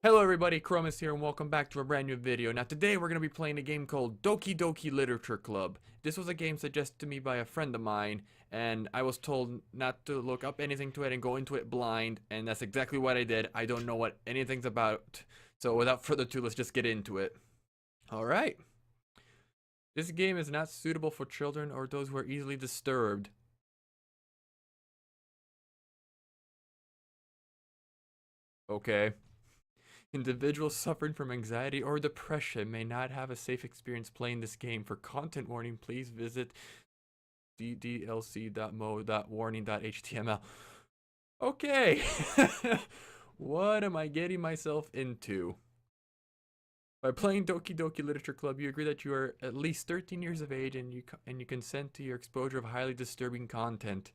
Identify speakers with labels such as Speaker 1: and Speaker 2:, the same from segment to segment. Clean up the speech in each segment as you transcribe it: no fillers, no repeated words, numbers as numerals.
Speaker 1: Hello everybody, Chromus here and welcome back to a brand new video. Now today we're going to be playing a game called Doki Doki Literature Club. This was a game suggested to me by a friend of mine and I was told not to look up anything to it and go into it blind, and that's exactly what I did. I don't know what anything's about, so without further ado, let's just get into it. Alright. This game is not suitable for children or those who are easily disturbed. Okay. Individuals suffering from anxiety or depression may not have a safe experience playing this game. For content warning, please visit ddlc.mo.warning.html. Okay. What am I getting myself into? By playing Doki Doki Literature Club, you agree that you are at least 13 years of age and you consent to your exposure of highly disturbing content.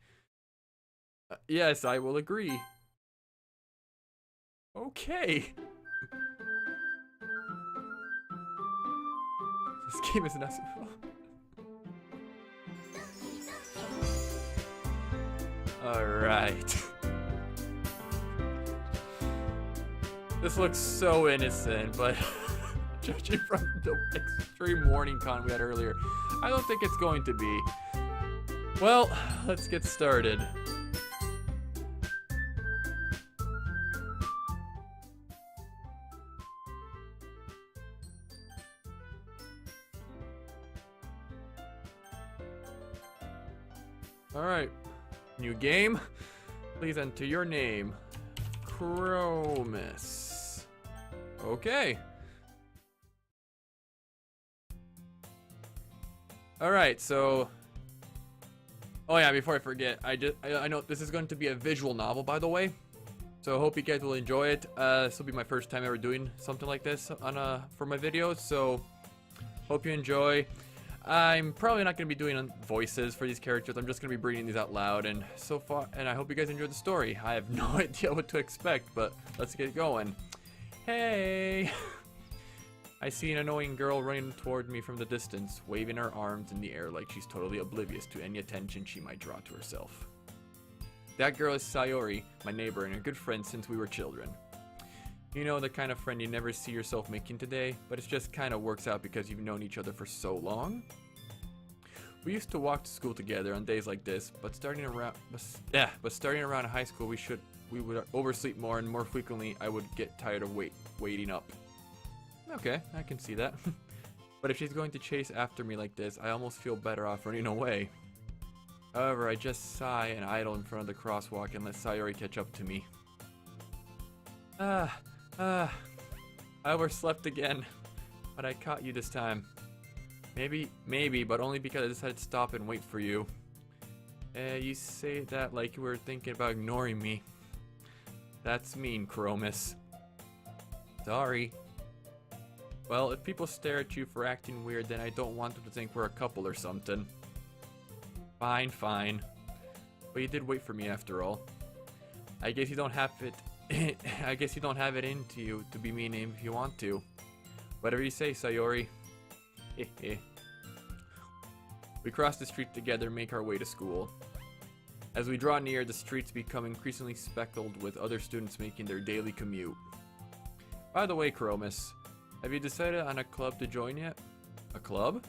Speaker 1: Yes, I will agree. Okay. This game is not. Alright. This looks so innocent, but judging from the extreme warning con we had earlier, I don't think it's going to be. Well, let's get started. Alright, new game. Please enter your name. Chromus. Okay. Alright, so... Oh yeah, before I forget, I know this is going to be a visual novel, by the way. So I hope you guys will enjoy it. This will be my first time ever doing something like this on for my videos, so hope you enjoy. I'm probably not going to be doing voices for these characters. I'm just going to be reading these out loud, and so far, and I hope you guys enjoyed the story. I have no idea what to expect, but let's get going. Hey! I see an annoying girl running toward me from the distance, waving her arms in the air like she's totally oblivious to any attention she might draw to herself. That girl is Sayori, my neighbor and a good friend since we were children. You know, the kind of friend you never see yourself making today, but it just kind of works out because you've known each other for so long. We used to walk to school together on days like this, but starting around high school, we would oversleep more, and more frequently I would get tired of waiting up. Okay, I can see that. But if she's going to chase after me like this, I almost feel better off running away. However, I just sigh and idle in front of the crosswalk and let Sayori catch up to me. I overslept again, but I caught you this time. Maybe, but only because I decided to stop and wait for you. You say that like you were thinking about ignoring me. That's mean, Chromus. Sorry. Well, if people stare at you for acting weird, then I don't want them to think we're a couple or something. Fine. But you did wait for me after all. I guess you don't have it. I guess you don't have it into you to be mean if you want to. Whatever you say, Sayori. We cross the street together and make our way to school. As we draw near, the streets become increasingly speckled with other students making their daily commute. By the way, Chromus, have you decided on a club to join yet? A club?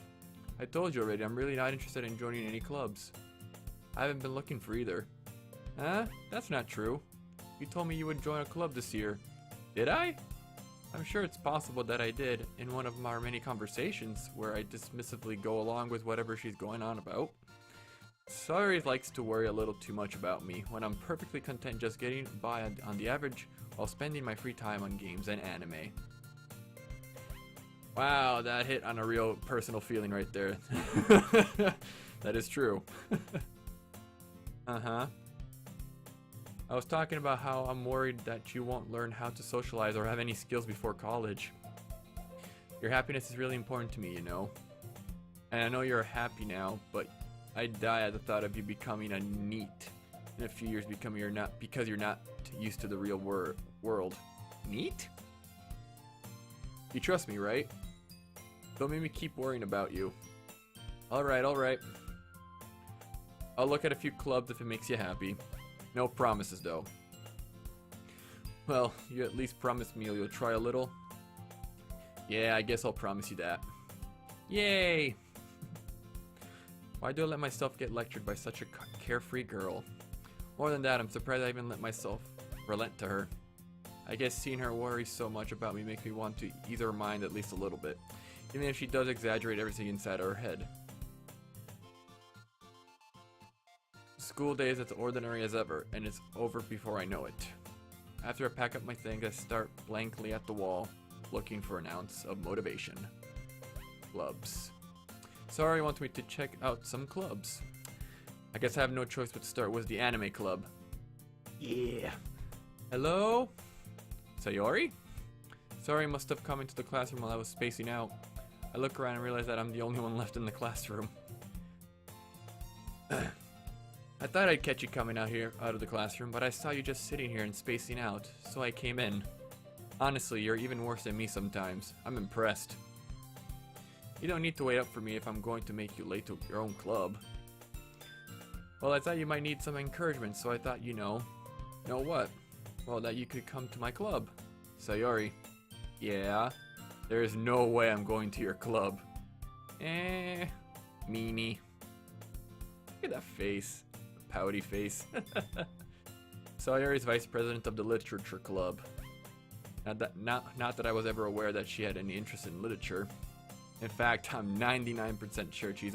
Speaker 1: I told you already, I'm really not interested in joining any clubs. I haven't been looking for either. Huh? That's not true. You told me you would join a club this year. Did I? I'm sure it's possible that I did in one of our many conversations where I dismissively go along with whatever she's going on about. Sayori likes to worry a little too much about me when I'm perfectly content just getting by on the average while spending my free time on games and anime. Wow, that hit on a real personal feeling right there. That is true. Uh-huh. I was talking about how I'm worried that you won't learn how to socialize or have any skills before college. Your happiness is really important to me, you know. And I know you're happy now, but I die at the thought of you becoming a NEET in a few years because you're not used to the real world. NEET? You trust me, right? Don't make me keep worrying about you. Alright. I'll look at a few clubs if it makes you happy. No promises, though. Well, you at least promised me you'll try a little. Yeah, I guess I'll promise you that. Yay! Why do I let myself get lectured by such a carefree girl? More than that, I'm surprised I even let myself relent to her. I guess seeing her worry so much about me makes me want to ease her mind at least a little bit, even if she does exaggerate everything inside her head. School day is as ordinary as ever, and it's over before I know it. After I pack up my things, I start blankly at the wall, looking for an ounce of motivation. Clubs. Sorry, wants me to check out some clubs. I guess I have no choice but to start with the anime club. Yeah. Hello? Sayori? Sorry, I must have come into the classroom while I was spacing out. I look around and realize that I'm the only one left in the classroom. I thought I'd catch you coming out of the classroom, but I saw you just sitting here and spacing out, so I came in. Honestly, you're even worse than me sometimes. I'm impressed. You don't need to wait up for me if I'm going to make you late to your own club. Well, I thought you might need some encouragement, so I thought, you know what? Well, that you could come to my club. Sayori. Yeah? There is no way I'm going to your club. Meanie. Look at that face. Pouty face. Sayori is vice president of the literature club. Not that I was ever aware that she had any interest in literature. In fact, I'm 99% sure she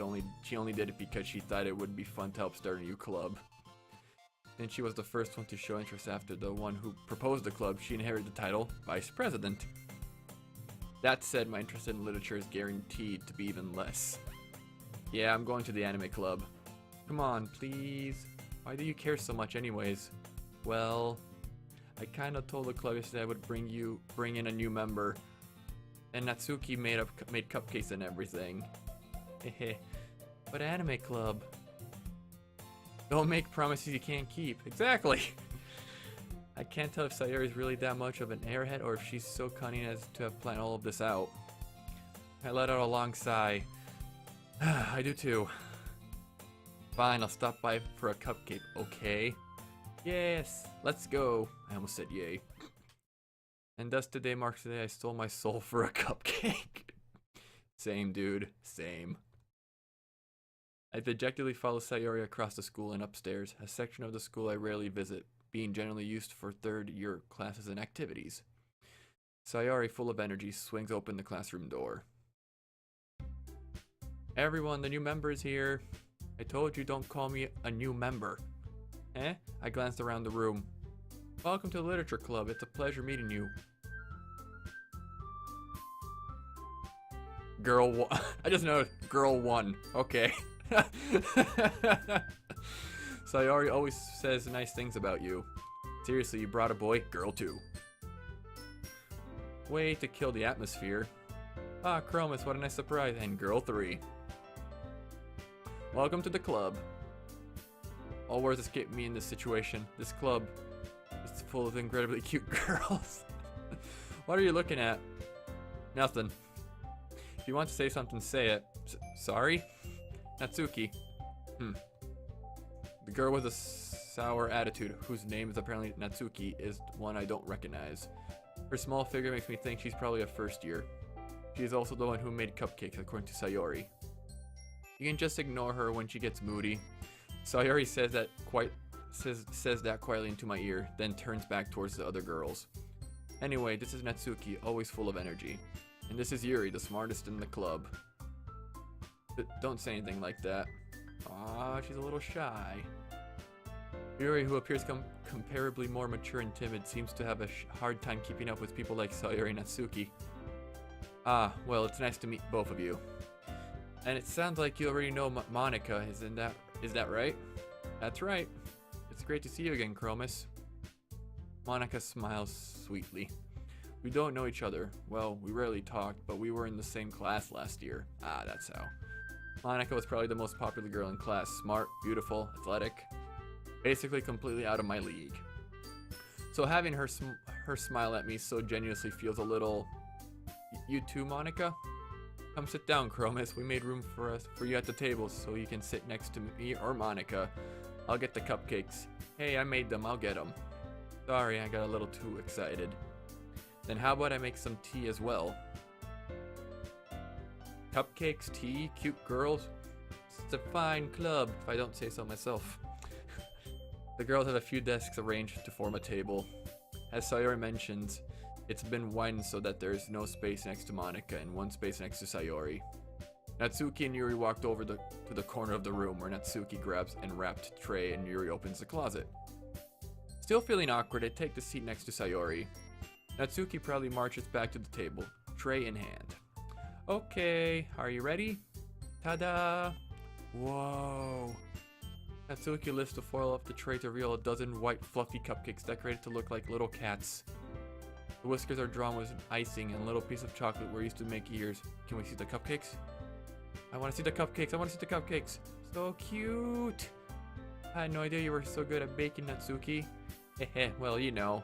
Speaker 1: only did it because she thought it would be fun to help start a new club. And she was the first one to show interest after the one who proposed the club. She inherited the title vice president. That said, my interest in literature is guaranteed to be even less. Yeah, I'm going to the anime club. Come on, please. Why do you care so much anyways? Well, I kinda told the club yesterday I would bring in a new member. And Natsuki made cupcakes and everything. Hehe. But anime club. Don't make promises you can't keep. Exactly! I can't tell if Sayori is really that much of an airhead or if she's so cunning as to have planned all of this out. I let out a long sigh. I do too. Fine, I'll stop by for a cupcake, okay? Yes, let's go. I almost said yay. And thus today marks the day I stole my soul for a cupcake. Same, dude. Same. I dejectedly follow Sayori across the school and upstairs, a section of the school I rarely visit, being generally used for third-year classes and activities. Sayori, full of energy, swings open the classroom door. Everyone, the new member is here. I told you don't call me a new member. Eh? I glanced around the room. Welcome to the Literature Club. It's a pleasure meeting you. Girl 1. I just noticed. Girl 1. Okay. Sayori always says nice things about you. Seriously, you brought a boy? Girl 2. Way to kill the atmosphere. Ah, Chromis, what a nice surprise. And Girl 3. Welcome to the club. All words escape me in this situation. This club is full of incredibly cute girls. What are you looking at? Nothing. If you want to say something, say it. Sorry? Natsuki. The girl with a sour attitude, whose name is apparently Natsuki, is one I don't recognize. Her small figure makes me think she's probably a first year. She is also the one who made cupcakes, according to Sayori. You can just ignore her when she gets moody. Sayori says that quietly into my ear, then turns back towards the other girls. Anyway, this is Natsuki, always full of energy. And this is Yuri, the smartest in the club. Don't say anything like that. Aw, she's a little shy. Yuri, who appears comparably more mature and timid, seems to have a hard time keeping up with people like Sayori and Natsuki. Ah, well, it's nice to meet both of you. And it sounds like you already know Monica, is that right? That's right. It's great to see you again, Chromis. Monica smiles sweetly. We don't know each other. Well, we rarely talked, but we were in the same class last year. Ah, that's how. Monica was probably the most popular girl in class. Smart, beautiful, athletic. Basically completely out of my league. So having her smile at me so genuinely feels a little... You too, Monica? Come sit down, Chromis. We made room for you at the table so you can sit next to me or Monica. I'll get the cupcakes. Hey, I made them. I'll get them. Sorry, I got a little too excited. Then how about I make some tea as well? Cupcakes, tea, cute girls. It's a fine club, if I don't say so myself. The girls have a few desks arranged to form a table. As Sayori mentions, it's been widened so that there is no space next to Monica and one space next to Sayori. Natsuki and Yuri walked over to the corner of the room where Natsuki grabs an wrapped tray and Yuri opens the closet. Still feeling awkward, I take the seat next to Sayori. Natsuki proudly marches back to the table, tray in hand. Okay, are you ready? Ta-da! Whoa! Natsuki lifts the foil off the tray to reveal a dozen white fluffy cupcakes decorated to look like little cats. The whiskers are drawn with icing and a little piece of chocolate we're used to make ears. Can we see the cupcakes? I want to see the cupcakes. I want to see the cupcakes. So cute. I had no idea you were so good at baking, Natsuki. Heh, well, you know.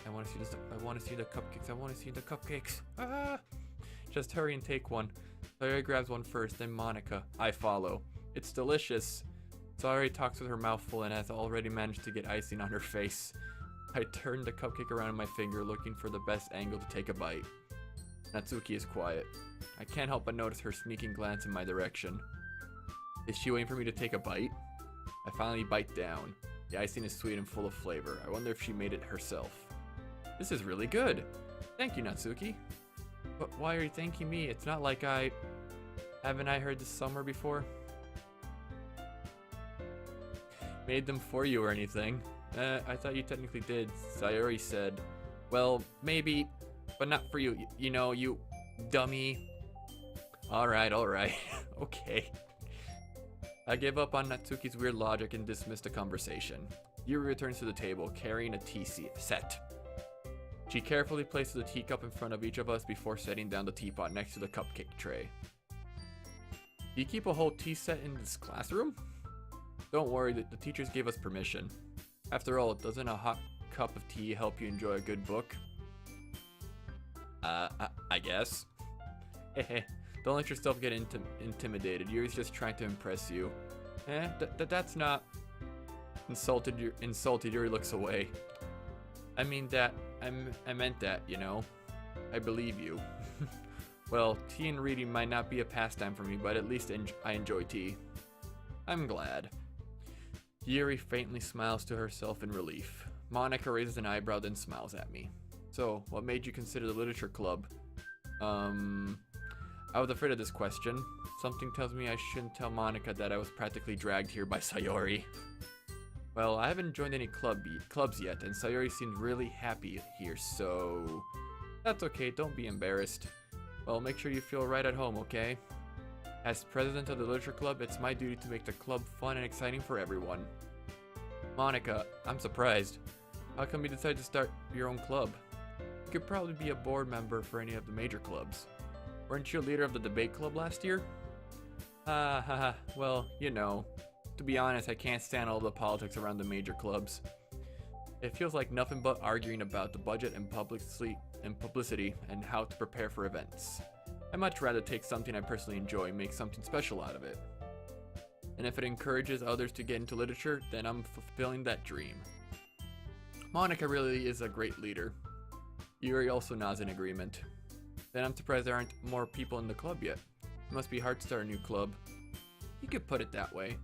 Speaker 1: I want to see this. I want to see the cupcakes. I want to see the cupcakes. Ah! Just hurry and take one. Sayori grabs one first, then Monica. I follow. It's delicious. Sayori talks with her mouth full and has already managed to get icing on her face. I turn the cupcake around in my finger, looking for the best angle to take a bite. Natsuki is quiet. I can't help but notice her sneaking glance in my direction. Is she waiting for me to take a bite? I finally bite down. The icing is sweet and full of flavor. I wonder if she made it herself. This is really good. Thank you, Natsuki. But why are you thanking me? It's not like haven't I heard this somewhere before? Made them for you or anything. I thought you technically did. Sayori said. Well, maybe, but not for you. You know, you dummy. Alright. Okay. I gave up on Natsuki's weird logic and dismissed the conversation. Yuri returns to the table, carrying a tea set. She carefully places a teacup in front of each of us before setting down the teapot next to the cupcake tray. Do you keep a whole tea set in this classroom? Don't worry, the teachers gave us permission. After all, doesn't a hot cup of tea help you enjoy a good book? I guess. Hehe, don't let yourself get intimidated. Yuri's just trying to impress you. That's not... Insulted, Yuri looks away. I mean that, I meant that, you know. I believe you. Well, tea and reading might not be a pastime for me, but at least I enjoy tea. I'm glad. Yuri faintly smiles to herself in relief. Monica raises an eyebrow, then smiles at me. So, what made you consider the literature club? I was afraid of this question. Something tells me I shouldn't tell Monica that I was practically dragged here by Sayori. Well, I haven't joined any clubs yet, and Sayori seems really happy here, so... That's okay, don't be embarrassed. Well, make sure you feel right at home, okay? As president of the literature club, it's my duty to make the club fun and exciting for everyone. Monica, I'm surprised. How come you decided to start your own club? You could probably be a board member for any of the major clubs. Weren't you a leader of the debate club last year? Well, you know. To be honest, I can't stand all the politics around the major clubs. It feels like nothing but arguing about the budget and publicity and how to prepare for events. I'd much rather take something I personally enjoy and make something special out of it. And if it encourages others to get into literature, then I'm fulfilling that dream. Monica really is a great leader. Yuri also nods in agreement. Then I'm surprised there aren't more people in the club yet. It must be hard to start a new club. You could put it that way.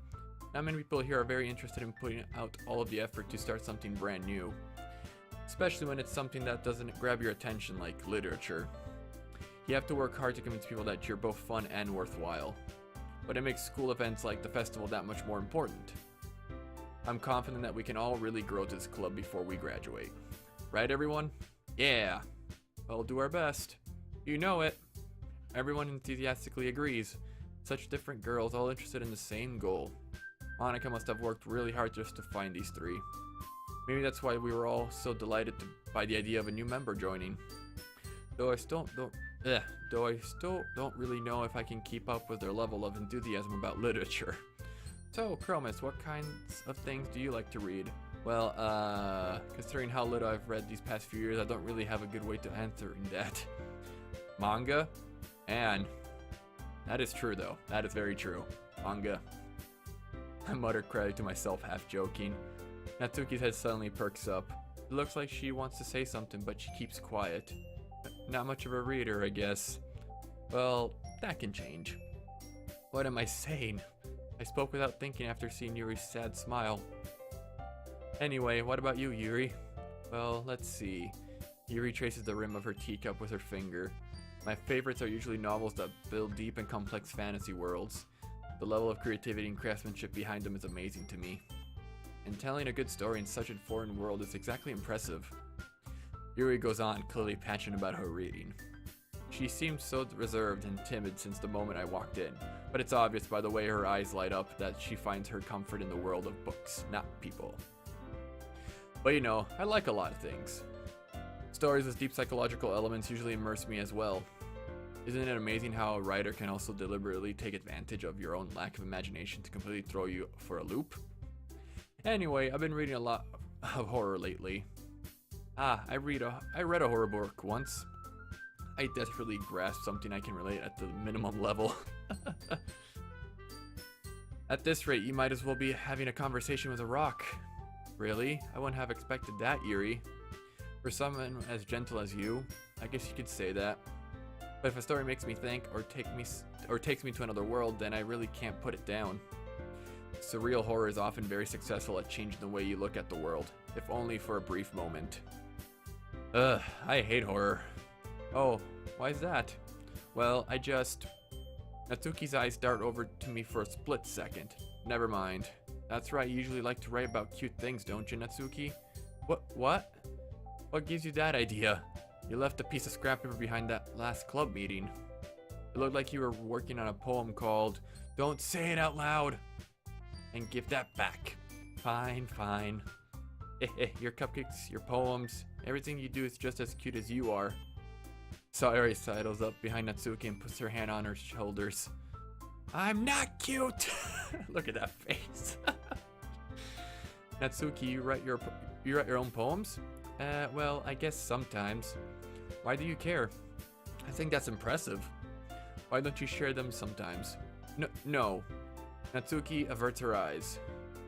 Speaker 1: Not many people here are very interested in putting out all of the effort to start something brand new. Especially when it's something that doesn't grab your attention like literature. You have to work hard to convince people that you're both fun and worthwhile. But it makes school events like the festival that much more important. I'm confident that we can all really grow this club before we graduate. Right, everyone? Yeah! We'll do our best. You know it. Everyone enthusiastically agrees. Such different girls, all interested in the same goal. Monica must have worked really hard just to find these three. Maybe that's why we were all so delighted by the idea of a new member joining. Though I still don't really know if I can keep up with their level of enthusiasm about literature. So, Chromis, what kinds of things do you like to read? Well, considering how little I've read these past few years, I don't really have a good way to answer in that. Manga? And that is true, though. That is very true. Manga. I muttered credit to myself, half joking. Natsuki's head suddenly perks up. It looks like she wants to say something, but she keeps quiet. Not much of a reader, I guess. Well, that can change. What am I saying? I spoke without thinking after seeing Yuri's sad smile. Anyway, what about you, Yuri? Well, let's see. Yuri traces the rim of her teacup with her finger. My favorites are usually novels that build deep and complex fantasy worlds. The level of creativity and craftsmanship behind them is amazing to me. And telling a good story in such a foreign world is exactly impressive. Yuri goes on, clearly passionate about her reading. She seems so reserved and timid since the moment I walked in, but it's obvious by the way her eyes light up that she finds her comfort in the world of books, not people. But you know, I like a lot of things. Stories with deep psychological elements usually immerse me as well. Isn't it amazing how a writer can also deliberately take advantage of your own lack of imagination to completely throw you for a loop? Anyway, I've been reading a lot of horror lately. I read a horror book once. I desperately grasp something I can relate at the minimum level. At this rate, you might as well be having a conversation with a rock. Really? I wouldn't have expected that, Yuri. For someone as gentle as you, I guess you could say that. But if a story makes me think or takes me to another world, then I really can't put it down. Surreal horror is often very successful at changing the way you look at the world, if only for a brief moment. Ugh, I hate horror. Oh, why is that? Well, Natsuki's eyes dart over to me for a split second. Never mind. That's right, you usually like to write about cute things, don't you, Natsuki? What? What gives you that idea? You left a piece of scrap paper behind that last club meeting. It looked like you were working on a poem called Don't Say It Out Loud. And give that back. Fine. Your cupcakes, your poems, everything you do is just as cute as you are. Sayori sidles up behind Natsuki and puts her hand on her shoulders. I'm not cute! Look at that face. Natsuki, you write your own poems? Well, I guess sometimes. Why do you care? I think that's impressive. Why don't you share them sometimes? No. Natsuki averts her eyes.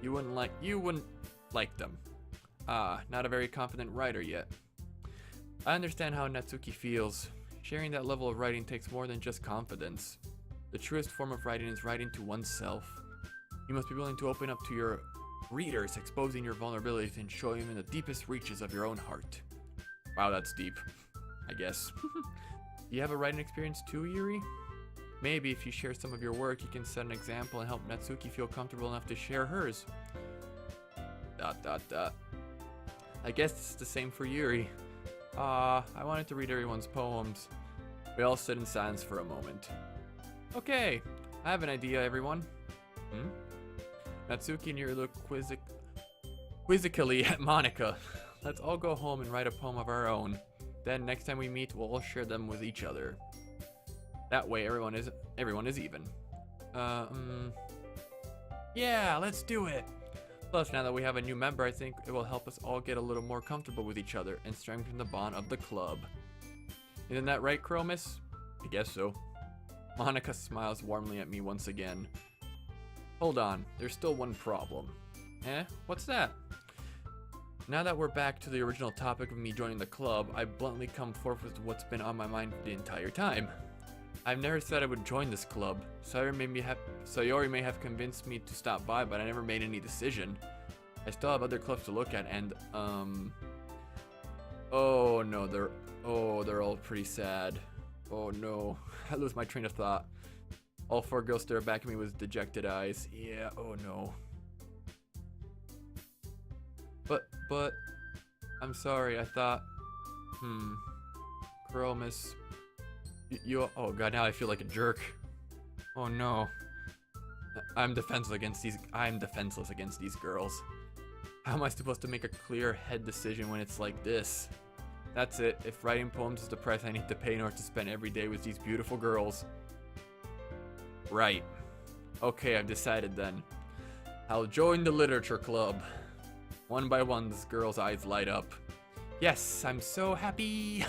Speaker 1: You wouldn't like them. Not a very confident writer yet. I understand how Natsuki feels. Sharing that level of writing takes more than just confidence. The truest form of writing is writing to oneself. You must be willing to open up to your readers, exposing your vulnerabilities and showing them the deepest reaches of your own heart. Wow, that's deep. I guess. Do you have a writing experience too, Yuri? Maybe if you share some of your work, you can set an example and help Natsuki feel comfortable enough to share hers. ... I guess it's the same for Yuri. I wanted to read everyone's poems. We all sit in silence for a moment. Okay, I have an idea, everyone. Natsuki and Yuri look quizzically at Monika. Let's all go home and write a poem of our own. Then next time we meet, we'll all share them with each other. That way everyone is even. Yeah, let's do it. Plus, now that we have a new member, I think it will help us all get a little more comfortable with each other and strengthen the bond of the club. Isn't that right, Chromis? I guess so. Monika smiles warmly at me once again. Hold on, there's still one problem. What's that? Now that we're back to the original topic of me joining the club, I bluntly come forth with what's been on my mind the entire time. I've never said I would join this club. Sayori may have convinced me to stop by, but I never made any decision. I still have other clubs to look at, and oh no, they're all pretty sad. Oh no, I lose my train of thought. All four girls stare back at me with dejected eyes. Yeah, oh no. But I'm sorry. I thought, Chromis. Oh god, now I feel like a jerk. Oh no. I'm defenseless against these girls. How am I supposed to make a clear head decision when it's like this? That's it. If writing poems is the price I need to pay in order to spend every day with these beautiful girls. Right. Okay, I've decided then. I'll join the literature club. One by one, this girl's eyes light up. Yes, I'm so happy.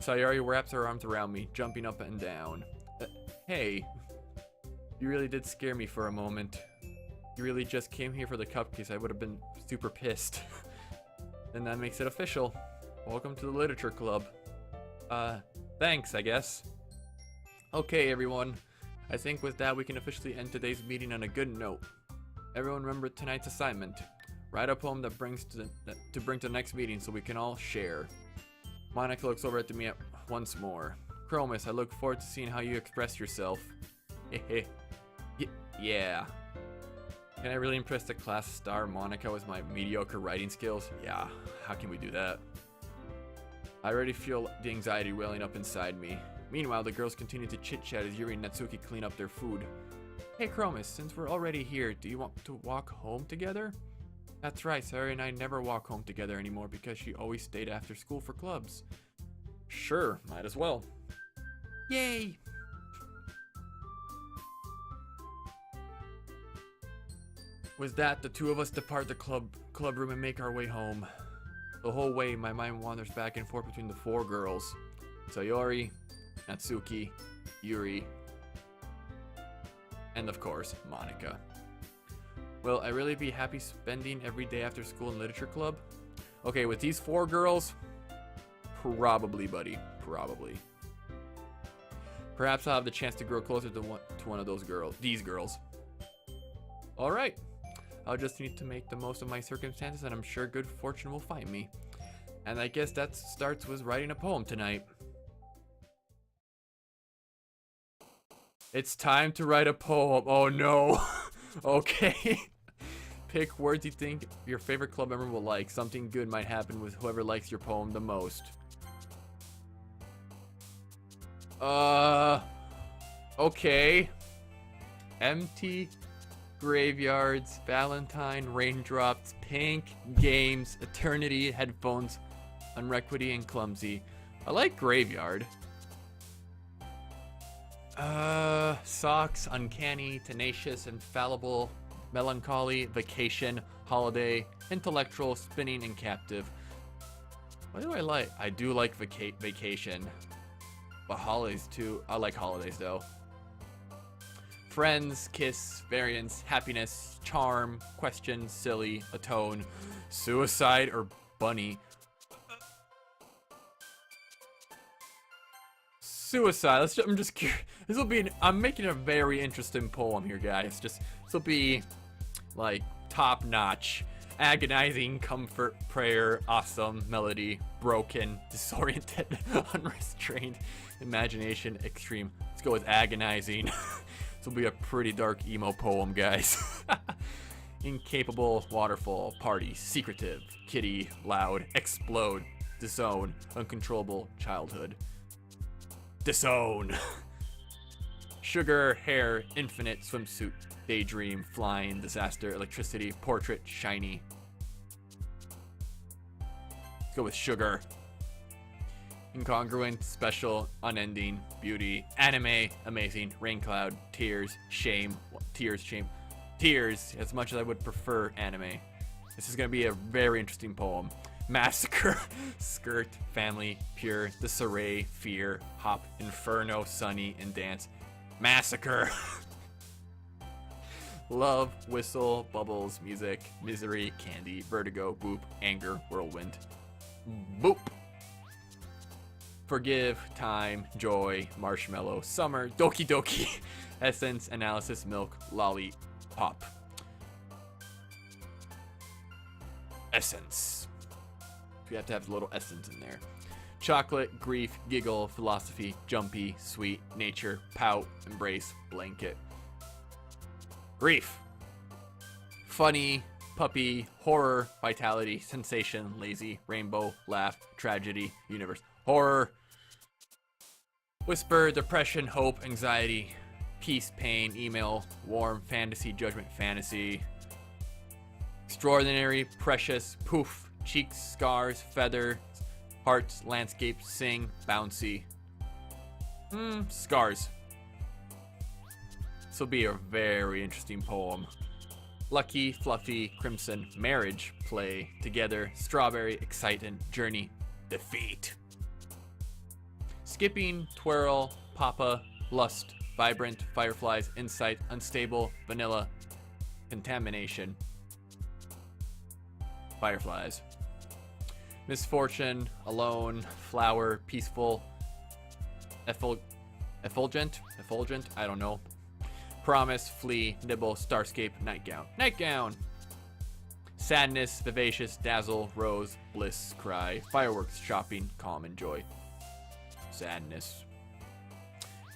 Speaker 1: Sayori wraps her arms around me, jumping up and down. Hey, you really did scare me for a moment. You really just came here for the cupcakes. I would have been super pissed. then that makes it official. Welcome to the Literature Club. Thanks, I guess. Okay, everyone. I think with that we can officially end today's meeting on a good note. Everyone remember tonight's assignment. Write a poem that bring to the next meeting so we can all share. Monica looks over at me once more. Chromis, I look forward to seeing how you express yourself. Hehe. Yeah. Can I really impress the class star Monica with my mediocre writing skills? Yeah, how can we do that? I already feel the anxiety welling up inside me. Meanwhile, the girls continue to chit-chat as Yuri and Natsuki clean up their food. Hey Chromis, since we're already here, do you want to walk home together? That's right, Sari and I never walk home together anymore because she always stayed after school for clubs. Sure, might as well. Yay! With that, the two of us depart the club room and make our way home. The whole way, my mind wanders back and forth between the four girls. Sayori, Natsuki, Yuri, and of course, Monica. Will I really be happy spending every day after school in literature club? Okay, with these four girls, probably, buddy, probably. Perhaps I'll have the chance to grow closer to one of these girls. All right. I'll just need to make the most of my circumstances, and I'm sure good fortune will find me. And I guess that starts with writing a poem tonight. It's time to write a poem. Oh no. Okay. Pick words you think your favorite club member will like. Something good might happen with whoever likes your poem the most. Okay. Empty graveyards, Valentine, raindrops, pink, games, eternity, headphones, unrequity, and clumsy. I like graveyard. Socks, uncanny, tenacious, infallible, melancholy, vacation, holiday, intellectual, spinning, and captive. What do I like? I do like vacation. But holidays too. I like holidays though. Friends, kiss, variance, happiness, charm, question, silly, atone, suicide, or bunny. Suicide. I'm just curious. This will be. I'm making a very interesting poem here, guys. This will be like top notch, agonizing, comfort, prayer, awesome, melody, broken, disoriented, unrestrained, imagination, extreme. Let's go with agonizing. This will be a pretty dark emo poem, guys. Incapable, waterfall, party, secretive, kitty, loud, explode, disown, uncontrollable, childhood. Disown. Sugar, hair, infinite, swimsuit, daydream, flying, disaster, electricity, portrait, shiny. Let's go with sugar. Incongruent, special, unending, beauty, anime, amazing, rain cloud, tears, shame, shame, tears, as much as I would prefer anime. This is going to be a very interesting poem. Massacre, skirt, family, pure, disarray, fear, hop, inferno, sunny, and dance. Massacre. Love, whistle, bubbles, music, misery, candy, vertigo, boop, anger, whirlwind. Boop. Forgive, time, joy, marshmallow, summer, doki doki, essence, analysis, milk, lolly, pop. Essence. We have to have a little essence in there. Chocolate, grief, giggle, philosophy, jumpy, sweet, nature, pout, embrace, blanket. Grief. Funny, puppy, horror, vitality, sensation, lazy, rainbow, laugh, tragedy, universe. Horror. Whisper, depression, hope, anxiety, peace, pain, email, warm, fantasy, judgment, fantasy. Extraordinary, precious, poof, cheeks, scars, feather, hearts, landscape, sing, bouncy. Scars. This will be a very interesting poem. Lucky, fluffy, crimson, marriage, play, together, strawberry, excitement, journey, defeat. Skipping, twirl, papa, lust, vibrant, fireflies, insight, unstable, vanilla, contamination. Fireflies. Misfortune, alone, flower, peaceful, effulgent, I don't know. Promise, flee, nibble, starscape, nightgown. Nightgown! Sadness, vivacious, dazzle, rose, bliss, cry, fireworks, shopping, calm, and joy. Sadness.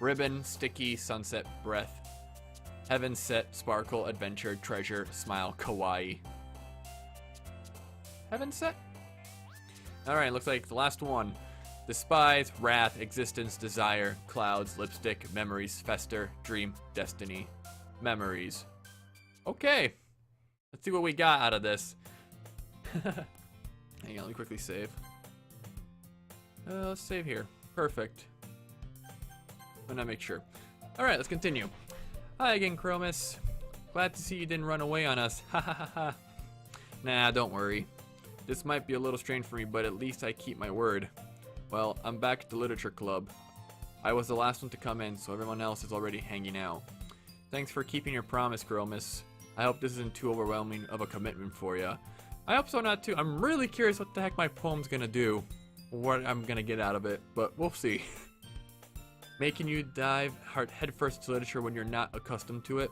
Speaker 1: Ribbon, sticky, sunset, breath, heaven set, sparkle, adventure, treasure, smile, kawaii. Heaven set? Alright, looks like the last one. Despise, wrath, existence, desire, clouds, lipstick, memories, fester, dream, destiny, memories. Okay. Let's see what we got out of this. Hang on, let me quickly save. Let's save here. Perfect. I'm gonna make sure. Alright, let's continue. Hi again, Chromis. Glad to see you didn't run away on us. Ha ha ha ha. Nah, don't worry. This might be a little strange for me, but at least I keep my word. Well, I'm back at the Literature Club. I was the last one to come in, so everyone else is already hanging out. Thanks for keeping your promise, Chromis. I hope this isn't too overwhelming of a commitment for ya. I hope so not too. I'm really curious what the heck my poem's gonna do. What I'm gonna get out of it, but we'll see. Making you dive headfirst to literature when you're not accustomed to it?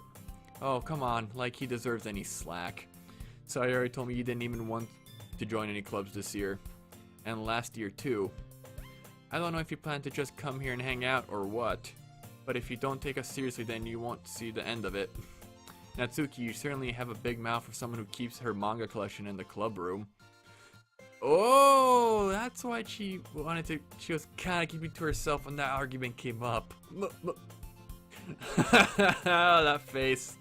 Speaker 1: Oh, come on, like he deserves any slack. Sayori told me you didn't even want to join any clubs this year. And last year too. I don't know if you plan to just come here and hang out or what. But if you don't take us seriously, then you won't see the end of it. Natsuki, you certainly have a big mouth for someone who keeps her manga collection in the club room. Oh, that's why she wanted to. She was kind of keeping to herself when that argument came up. That face.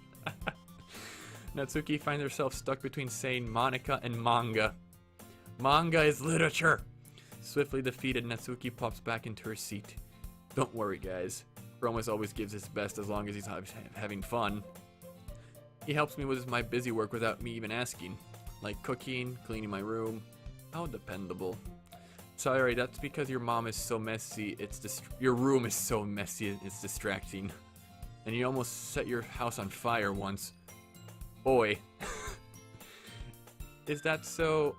Speaker 1: Natsuki finds herself stuck between saying Monika and manga. Manga is literature. Swiftly defeated, Natsuki pops back into her seat. Don't worry, guys. Chromis always gives his best as long as he's having fun. He helps me with my busy work without me even asking. Like cooking, cleaning my room. How dependable. Sorry, that's because your mom is so messy, your room is so messy, it's distracting. And you almost set your house on fire once. Boy. Is that so?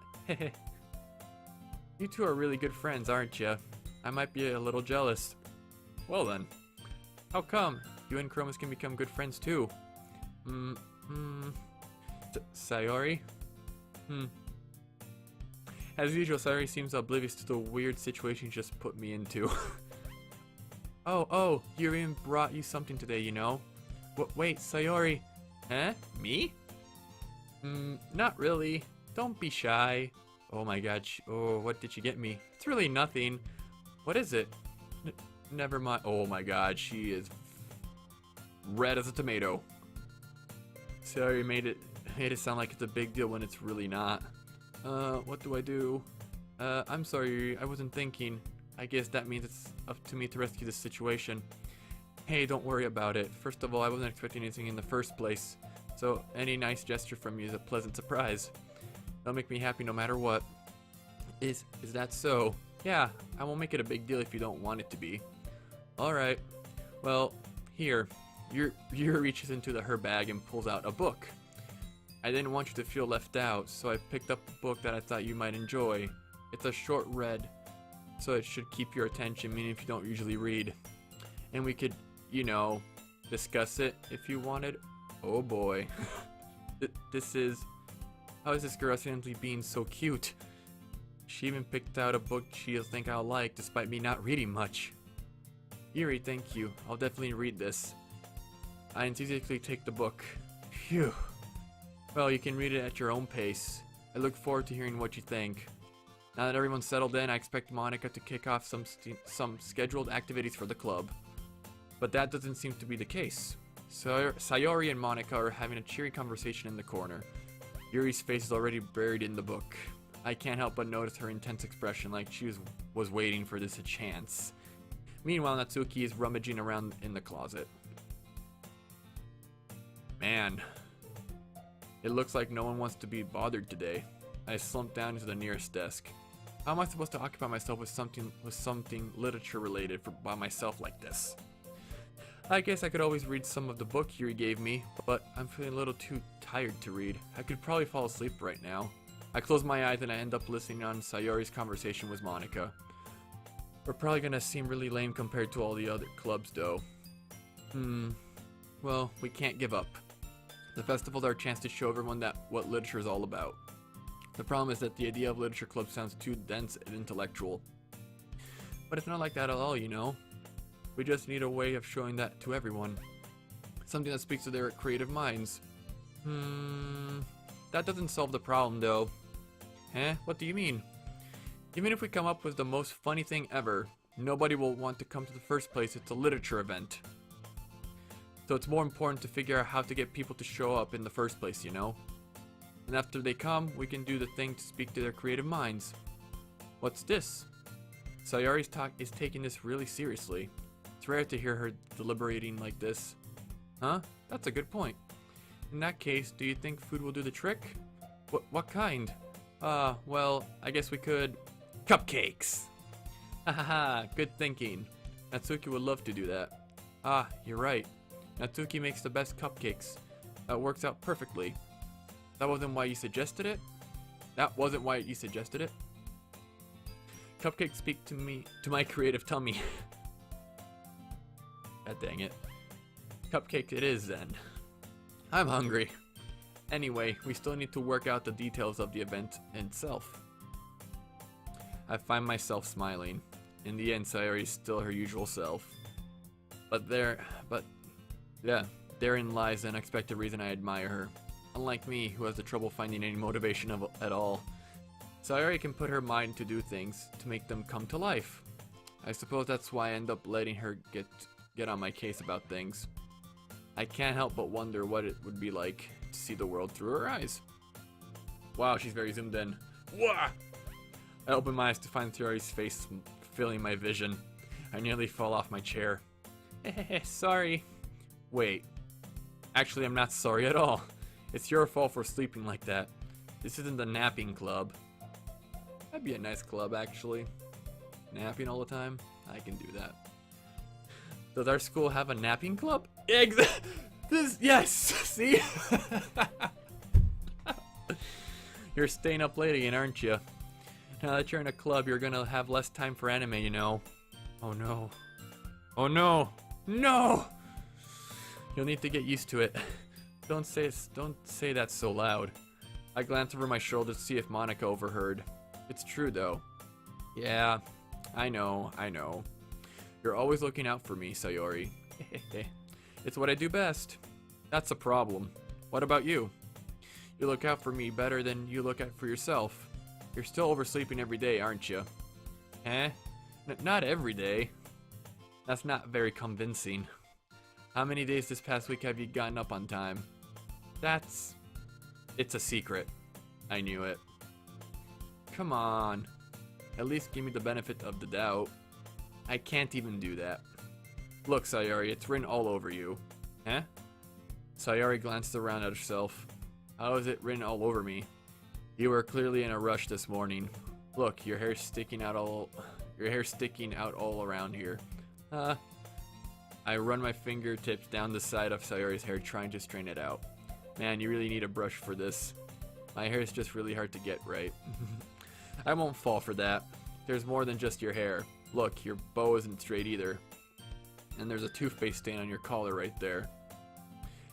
Speaker 1: You two are really good friends, aren't you? I might be a little jealous. Well then. How come? You and Chromis can become good friends too. Sayori? As usual, Sayori seems oblivious to the weird situation you just put me into. Oh, Yurian brought you something today, you know? Wait, Sayori. Huh? Me? Not really. Don't be shy. Oh my god, oh, what did she get me? It's really nothing. What is it? Never mind. Oh my god, she is red as a tomato. Sayori made it sound like it's a big deal when it's really not. What do I do? I'm sorry, I wasn't thinking. I guess that means it's up to me to rescue this situation. Hey, don't worry about it. First of all, I wasn't expecting anything in the first place. So, any nice gesture from you is a pleasant surprise. It'll make me happy no matter what. Is that so? Yeah, I won't make it a big deal if you don't want it to be. Alright. Well, here. Yuri reaches into her bag and pulls out a book. I didn't want you to feel left out, so I picked up a book that I thought you might enjoy. It's a short read, so it should keep your attention, meaning if you don't usually read. And we could, you know, discuss it if you wanted. Oh boy. How is this girl accidentally being so cute? She even picked out a book she'll think I'll like, despite me not reading much. Yuri, thank you. I'll definitely read this. I enthusiastically take the book. Phew. Well, you can read it at your own pace. I look forward to hearing what you think. Now that everyone's settled in, I expect Monika to kick off some scheduled activities for the club. But that doesn't seem to be the case. Sayori and Monika are having a cheery conversation in the corner. Yuri's face is already buried in the book. I can't help but notice her intense expression, like she was waiting for this a chance. Meanwhile, Natsuki is rummaging around in the closet. Man. It looks like no one wants to be bothered today. I slumped down into the nearest desk. How am I supposed to occupy myself with something literature related by myself like this? I guess I could always read some of the book Yuri gave me, but I'm feeling a little too tired to read. I could probably fall asleep right now. I close my eyes and I end up listening on Sayori's conversation with Monica. We're probably gonna seem really lame compared to all the other clubs though. Well, we can't give up. The festival's our chance to show everyone what literature is all about. The problem is that the idea of literature club sounds too dense and intellectual. But it's not like that at all, you know? We just need a way of showing that to everyone. Something that speaks to their creative minds. That doesn't solve the problem though. Huh? What do you mean? Even if we come up with the most funny thing ever, nobody will want to come to the first place. It's a literature event. So it's more important to figure out how to get people to show up in the first place, you know? And after they come, we can do the thing to speak to their creative minds. What's this? Sayori's is taking this really seriously. It's rare to hear her deliberating like this. Huh? That's a good point. In that case, do you think food will do the trick? What kind? Well, I guess we could... Cupcakes! Hahaha, good thinking. Natsuki would love to do that. Ah, you're right. Natsuki makes the best cupcakes. That works out perfectly. That wasn't why you suggested it? That wasn't why you suggested it? Cupcakes speak to me, to my creative tummy. God dang it. Cupcake it is then. I'm hungry. Anyway, we still need to work out the details of the event itself. I find myself smiling. In the end, Sayori is still her usual self. Therein lies the unexpected reason I admire her. Unlike me, who has the trouble finding any motivation at all, Sayori can put her mind to do things, to make them come to life. I suppose that's why I end up letting her get on my case about things. I can't help but wonder what it would be like to see the world through her eyes. Wow, she's very zoomed in. Wah! I open my eyes to find Sayori's face filling my vision. I nearly fall off my chair. Sorry. Wait. Actually, I'm not sorry at all. It's your fault for sleeping like that. This isn't the napping club. That'd be a nice club, actually. Napping all the time? I can do that. Does our school have a napping club? Yes! See? You're staying up late again, aren't you? Now that you're in a club, you're gonna have less time for anime, you know. Oh no. Oh no! No! You'll need to get used to it. Don't say that so loud. I glance over my shoulder to see if Monica overheard. It's true though. Yeah, I know. You're always looking out for me, Sayori. It's what I do best. That's a problem. What about you? You look out for me better than you look out for yourself. You're still oversleeping every day, aren't you? Eh? Not every day. That's not very convincing. How many days this past week have you gotten up on time? It's a secret. I knew it. Come on. At least give me the benefit of the doubt. I can't even do that. Look, Sayori, it's written all over you. Huh? Sayori glanced around at herself. How is it written all over me? You were clearly in a rush this morning. Look, your hair's sticking out all around here. I run my fingertips down the side of Sayori's hair trying to straighten it out. Man, you really need a brush for this. My hair is just really hard to get right. I won't fall for that. There's more than just your hair. Look, your bow isn't straight either. And there's a toothpaste stain on your collar right there.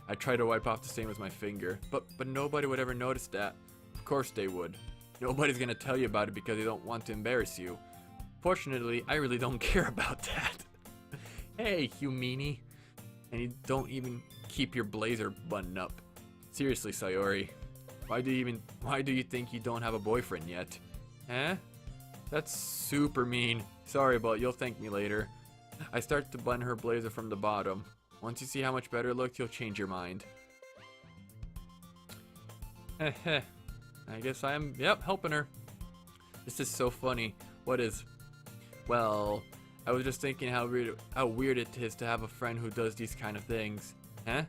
Speaker 1: I try to wipe off the stain with my finger, but nobody would ever notice that. Of course they would. Nobody's gonna tell you about it because they don't want to embarrass you. Fortunately, I really don't care about that. Hey, you meanie. And you don't even keep your blazer buttoned up. Seriously, Sayori. Why do you think you don't have a boyfriend yet? Huh? That's super mean. Sorry, but you'll thank me later. I start to button her blazer from the bottom. Once you see how much better it looks, you'll change your mind. Heh. I guess I'm, helping her. This is so funny. What is? Well, I was just thinking how weird it is to have a friend who does these kind of things. Huh?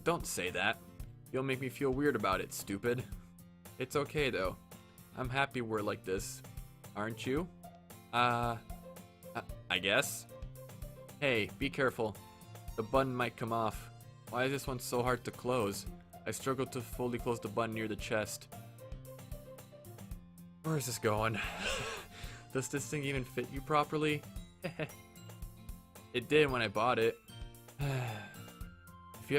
Speaker 1: Don't say that. You'll make me feel weird about it, stupid. It's okay, though. I'm happy we're like this. Aren't you? I guess. Hey, be careful. The button might come off. Why is this one so hard to close? I struggle to fully close the button near the chest. Where is this going? Does this thing even fit you properly? It did when I bought it. If you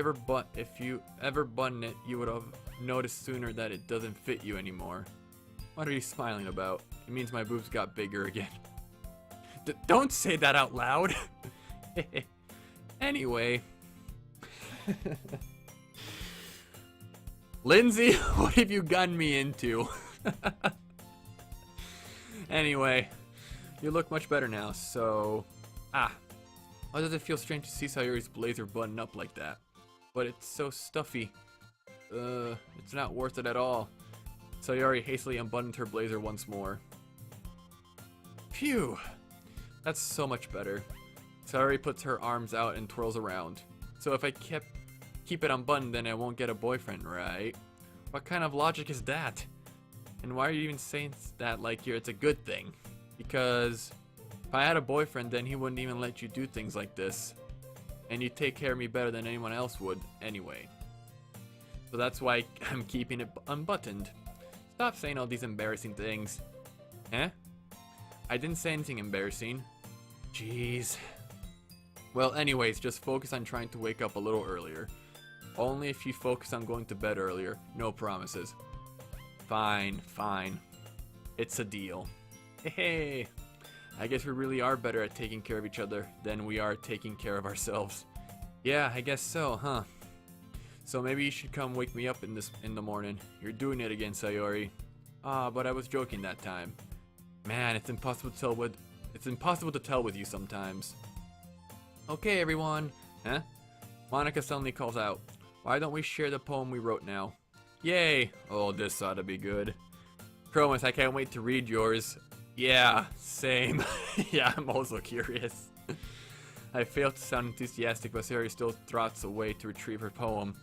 Speaker 1: ever button it, you would have noticed sooner that it doesn't fit you anymore. What are you smiling about? It means my boobs got bigger again. Don't say that out loud. Anyway. Lindsay, what have you gotten me into? Anyway, you look much better now, so... Why does it feel strange to see Sayori's blazer button up like that? But it's so stuffy. It's not worth it at all. Sayori hastily unbuttoned her blazer once more. Phew! That's so much better. Sayori puts her arms out and twirls around. So if I keep it unbuttoned, then I won't get a boyfriend, right? What kind of logic is that? And why are you even saying that like it's a good thing? Because if I had a boyfriend, then he wouldn't even let you do things like this. And you take care of me better than anyone else would anyway. So that's why I'm keeping it unbuttoned. Stop saying all these embarrassing things. Eh? I didn't say anything embarrassing. Jeez. Well, anyways, just focus on trying to wake up a little earlier. Only if you focus on going to bed earlier. No promises. Fine, fine. It's a deal. Hey, I guess we really are better at taking care of each other than we are taking care of ourselves. Yeah, I guess so, huh? So maybe you should come wake me up in the morning. You're doing it again, Sayori. But I was joking that time. Man, it's impossible to tell with you sometimes. Okay, everyone. Huh? Monica suddenly calls out. Why don't we share the poem we wrote now? Yay! Oh, this ought to be good. Promise, I can't wait to read yours. Yeah, same. Yeah, I'm also curious. I failed to sound enthusiastic, but Sayori still trots away to retrieve her poem.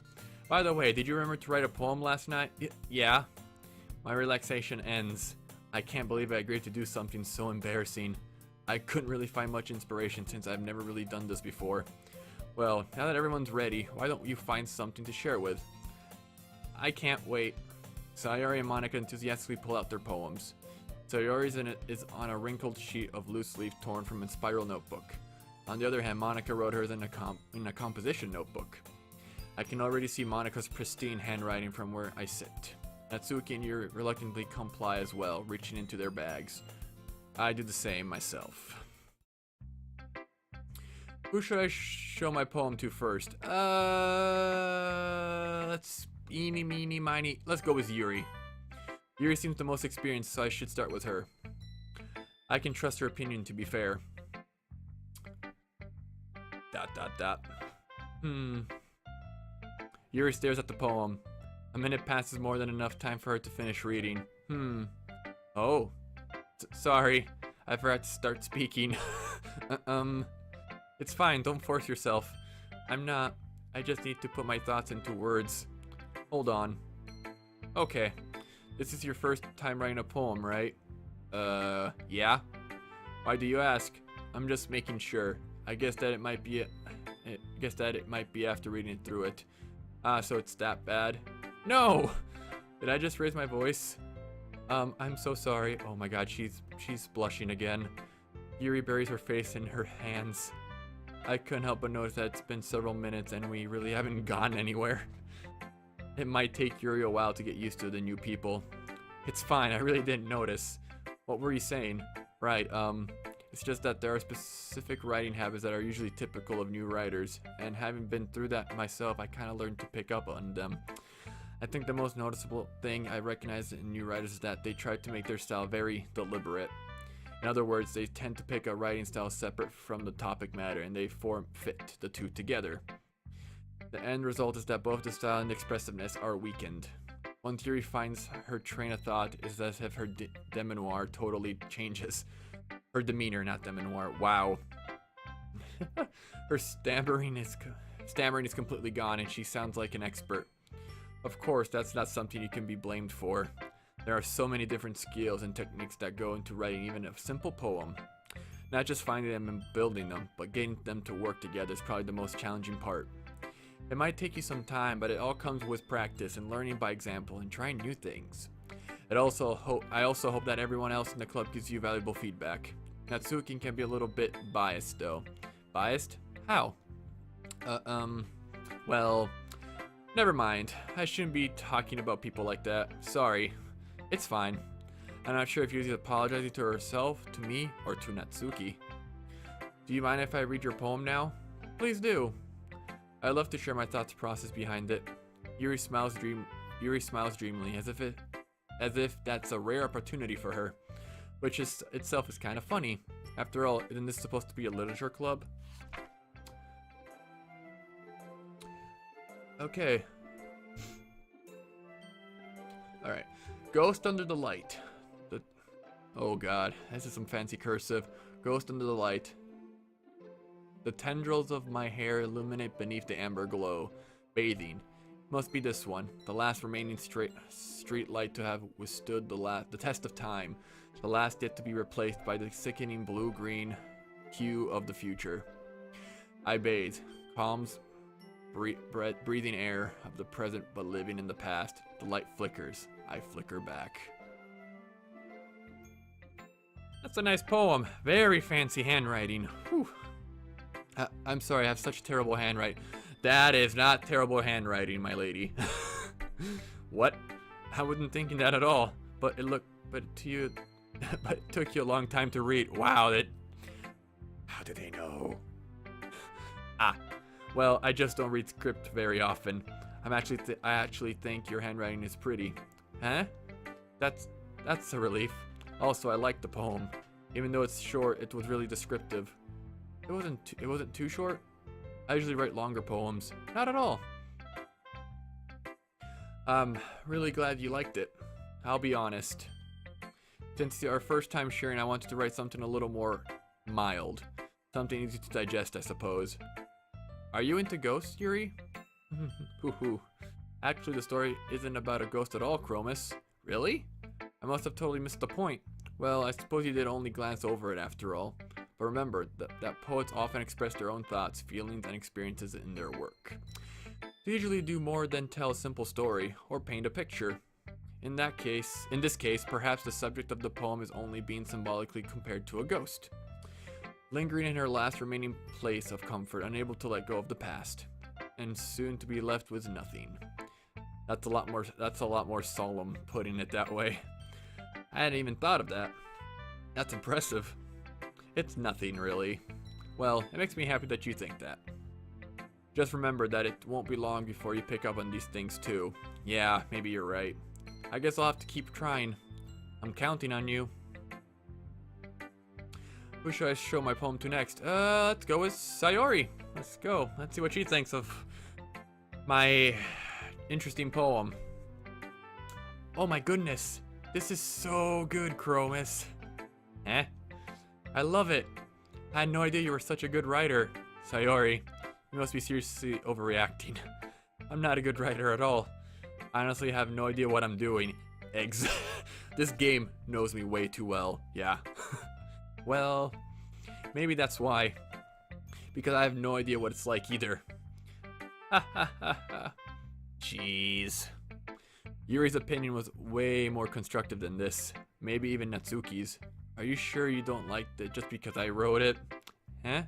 Speaker 1: By the way, did you remember to write a poem last night? Yeah. My relaxation ends. I can't believe I agreed to do something so embarrassing. I couldn't really find much inspiration since I've never really done this before. Well, now that everyone's ready, why don't you find something to share with? I can't wait. Sayori and Monica enthusiastically pull out their poems. Sayori's is on a wrinkled sheet of loose leaf torn from a spiral notebook. On the other hand, Monica wrote hers in a composition notebook. I can already see Monica's pristine handwriting from where I sit. Natsuki and Yuri reluctantly comply as well, reaching into their bags. I do the same myself. Who should I show my poem to first? Let's eeny, meeny, miny. Let's go with Yuri. Yuri seems the most experienced, so I should start with her. I can trust her opinion, to be fair. ... Yuri stares at the poem. A minute passes, more than enough time for her to finish reading. Oh. Sorry. I forgot to start speaking. It's fine, don't force yourself. I'm not. I just need to put my thoughts into words. Hold on. Okay. This is your first time writing a poem, right? Yeah? Why do you ask? I'm just making sure. I guess that it might be after reading through it. So it's that bad? No! Did I just raise my voice? I'm so sorry. Oh my god, she's blushing again. Yuri buries her face in her hands. I couldn't help but notice that it's been several minutes and we really haven't gone anywhere. It might take Yuri a while to get used to the new people. It's fine, I really didn't notice. What were you saying? Right, it's just that there are specific writing habits that are usually typical of new writers, and having been through that myself, I kind of learned to pick up on them. I think the most noticeable thing I recognize in new writers is that they try to make their style very deliberate. In other words, they tend to pick a writing style separate from the topic matter, and they fit the two together. The end result is that both the style and expressiveness are weakened. One theory finds her train of thought is as if her demeanor totally changes. Her demeanor, not demeanor. Wow. Her stammering is completely gone, and she sounds like an expert. Of course, that's not something you can be blamed for. There are so many different skills and techniques that go into writing even a simple poem. Not just finding them and building them, but getting them to work together is probably the most challenging part. It might take you some time, but it all comes with practice and learning by example and trying new things. I also hope that everyone else in the club gives you valuable feedback. Natsuki can be a little bit biased though. Biased? How? Well, never mind. I shouldn't be talking about people like that. Sorry. It's fine. I'm not sure if Yuzi's apologizing to herself, to me, or to Natsuki. Do you mind if I read your poem now? Please do. I'd love to share my thoughts process behind it. Yuri smiles dreamily, as if that's a rare opportunity for her, which itself is kind of funny. After all, isn't this supposed to be a literature club? Okay. Alright. Ghost under the light. Oh god, this is some fancy cursive. Ghost under the light. The tendrils of my hair illuminate beneath the amber glow. Bathing. Must be this one. The last remaining street light to have withstood the test of time. The last yet to be replaced by the sickening blue-green hue of the future. I bathe. Calms, breathing air of the present but living in the past. The light flickers. I flicker back. That's a nice poem. Very fancy handwriting. Whew. I'm sorry, I have such terrible handwriting. That is not terrible handwriting, my lady. What? I wasn't thinking that at all. But it took you a long time to read. Wow, how do they know? Well, I just don't read script very often. I actually think your handwriting is pretty. Huh? That's a relief. Also, I like the poem. Even though it's short, it was really descriptive. It wasn't too short. I usually write longer poems. Not at all. I'm really glad you liked it. I'll be honest. Since our first time sharing, I wanted to write something a little more mild. Something easy to digest, I suppose. Are you into ghosts, Yuri? Hoo-hoo. Actually, the story isn't about a ghost at all, Chromis. Really? I must have totally missed the point. Well, I suppose you did only glance over it after all. But remember that poets often express their own thoughts, feelings, and experiences in their work. They usually do more than tell a simple story or paint a picture. In this case, perhaps the subject of the poem is only being symbolically compared to a ghost, lingering in her last remaining place of comfort, unable to let go of the past, and soon to be left with nothing. That's a lot more solemn, putting it that way. I hadn't even thought of that. That's impressive. It's nothing, really. Well, it makes me happy that you think that. Just remember that it won't be long before you pick up on these things too. Yeah, maybe you're right. I guess I'll have to keep trying. I'm counting on you. Who should I show my poem to next? Let's go with Sayori. Let's go. Let's see what she thinks of my interesting poem. Oh my goodness. This is so good, Chromis. Eh? I love it. I had no idea you were such a good writer. Sayori, you must be seriously overreacting. I'm not a good writer at all. I honestly have no idea what I'm doing. Eggs. This game knows me way too well. Yeah. Well, maybe that's why. Because I have no idea what it's like either. Ha ha ha ha. Jeez. Yuri's opinion was way more constructive than this. Maybe even Natsuki's. Are you sure you don't like it just because I wrote it? Huh?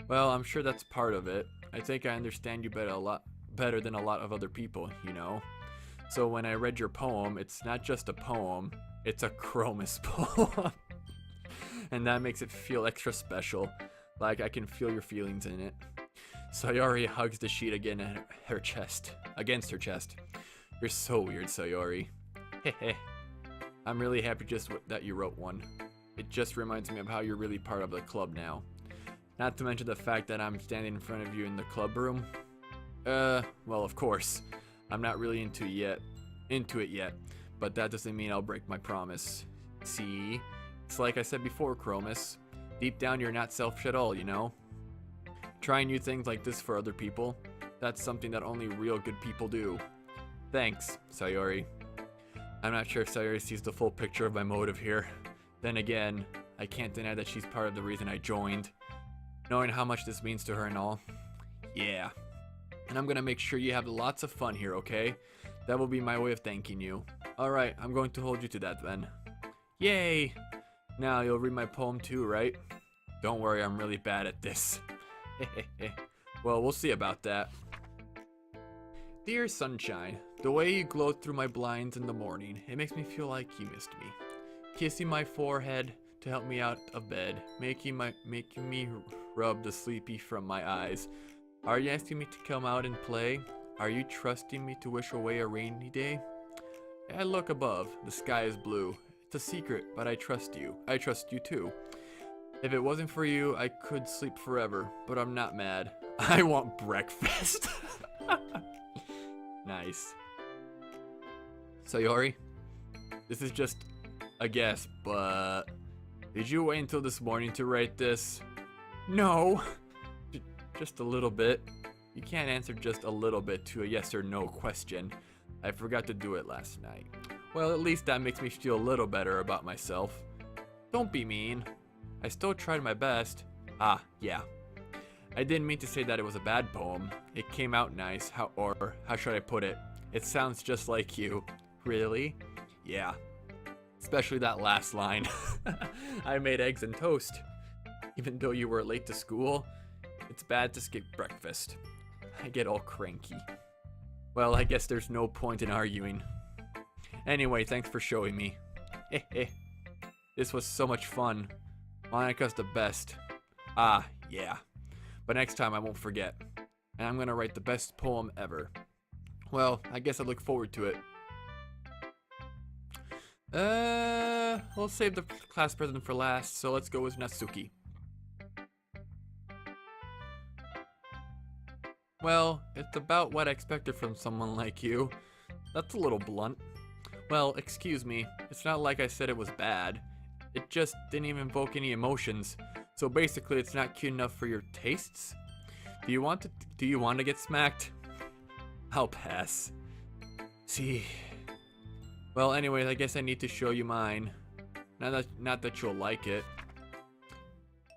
Speaker 1: Well, I'm sure that's part of it. I think I understand you better than a lot of other people, you know? So when I read your poem, it's not just a poem, it's a Chromis poem. And that makes it feel extra special, like I can feel your feelings in it. Sayori hugs the sheet again at her chest, against her chest. You're so weird, Sayori. Hehe. I'm really happy that you wrote one. It just reminds me of how you're really part of the club now. Not to mention the fact that I'm standing in front of you in the club room. Well, of course. I'm not really into it yet, but that doesn't mean I'll break my promise. See? It's like I said before, Chromis. Deep down, you're not selfish at all, you know? Trying new things like this for other people, that's something that only real good people do. Thanks, Sayori. I'm not sure if Sayori sees the full picture of my motive here. Then again, I can't deny that she's part of the reason I joined. Knowing how much this means to her and all. Yeah. and I'm gonna make sure you have lots of fun here, okay? That will be my way of thanking you. Alright, I'm going to hold you to that then. Yay! Now you'll read my poem too, right? Don't worry, I'm really bad at this. Well, we'll see about that. Dear sunshine, the way you glowed through my blinds in the morning, it makes me feel like you missed me. Kissing my forehead to help me out of bed, making me rub the sleepy from my eyes. Are you asking me to come out and play? Are you trusting me to wish away a rainy day? I look above, the sky is blue. It's a secret, but I trust you. I trust you too. If it wasn't for you, I could sleep forever, but I'm not mad. I want breakfast. Nice. Sayori, this is just a guess, but did you wait until this morning to write this? No. Just a little bit. You can't answer just a little bit to a yes or no question. I forgot to do it last night. Well, at least that makes me feel a little better about myself. Don't be mean. I still tried my best. Ah, yeah. I didn't mean to say that it was a bad poem. It came out nice, how should I put it? It sounds just like you. Really? Yeah. Especially that last line. I made eggs and toast. Even though you were late to school, it's bad to skip breakfast. I get all cranky. Well, I guess there's no point in arguing. Anyway, thanks for showing me. This was so much fun. Monika's the best. Ah, yeah. But next time I won't forget. And I'm gonna write the best poem ever. Well, I guess I look forward to it. We'll save the class president for last, so let's go with Natsuki. Well, it's about what I expected from someone like you. That's a little blunt. Well, excuse me, it's not like I said it was bad. It just didn't even evoke any emotions. So basically, it's not cute enough for your tastes? Do you want to get smacked? I'll pass. See. Well, anyways, I guess I need to show you mine. Not that you'll like it.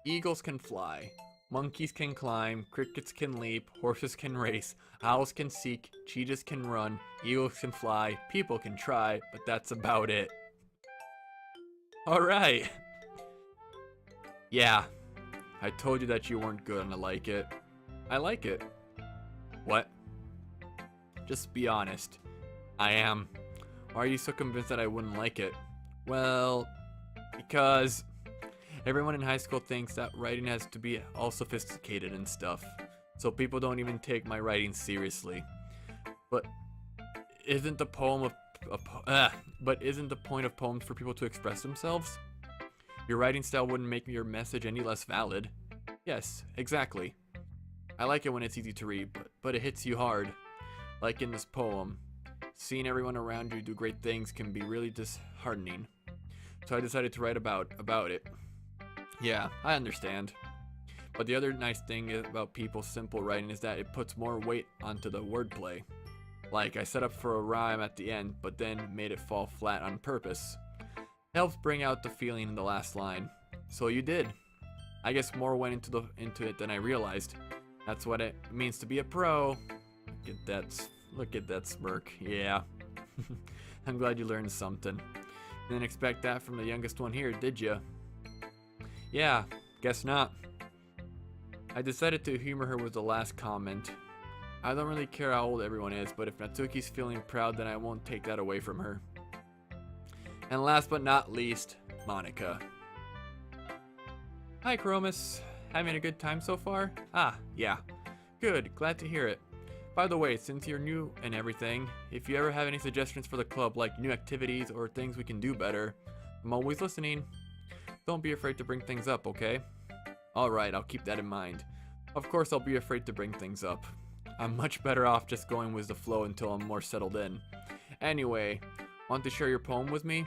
Speaker 1: Eagles can fly. Monkeys can climb. Crickets can leap. Horses can race. Owls can seek. Cheetahs can run. Eagles can fly. People can try. But that's about it. Alright. Yeah. I told you that you weren't good and I like it. I like it. What? Just be honest. I am. Why are you so convinced that I wouldn't like it? Well, because everyone in high school thinks that writing has to be all sophisticated and stuff. So people don't even take my writing seriously. But isn't the point of poems for people to express themselves? Your writing style wouldn't make your message any less valid. Yes, exactly. I like it when it's easy to read, but it hits you hard. Like in this poem. Seeing everyone around you do great things can be really disheartening. So I decided to write about it. Yeah, I understand. But the other nice thing about people's simple writing is that it puts more weight onto the wordplay. Like, I set up for a rhyme at the end, but then made it fall flat on purpose. It helps bring out the feeling in the last line. So you did. I guess more went into it than I realized. That's what it means to be a pro. Look at that smirk. Yeah. I'm glad you learned something. Didn't expect that from the youngest one here, did ya? Yeah, guess not. I decided to humor her with the last comment. I don't really care how old everyone is, but if Natsuki's feeling proud, then I won't take that away from her. And last but not least, Monika. Hi, Chromis. Having a good time so far? Ah, yeah. Good, glad to hear it. By the way, since you're new and everything, if you ever have any suggestions for the club, like new activities or things we can do better, I'm always listening. Don't be afraid to bring things up, okay? Alright, I'll keep that in mind. Of course I'll be afraid to bring things up. I'm much better off just going with the flow until I'm more settled in. Anyway, want to share your poem with me?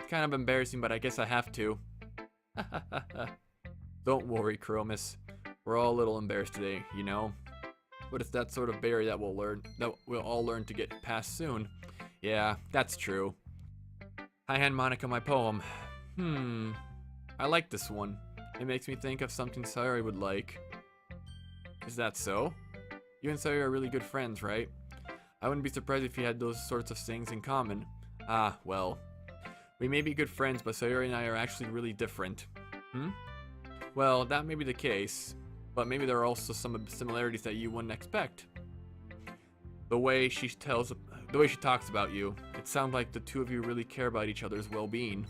Speaker 1: Kind of embarrassing, but I guess I have to. Don't worry, Chromis. We're all a little embarrassed today, you know? But it's that sort of barrier that we'll all learn to get past soon. Yeah, that's true. I hand Monika my poem. I like this one. It makes me think of something Sayori would like. Is that so? You and Sayori are really good friends, right? I wouldn't be surprised if you had those sorts of things in common. Ah, well. We may be good friends, but Sayori and I are actually really different. Hmm? Well, that may be the case, but maybe there are also some similarities that you wouldn't expect. The way she talks about you, it sounds like the two of you really care about each other's well-being.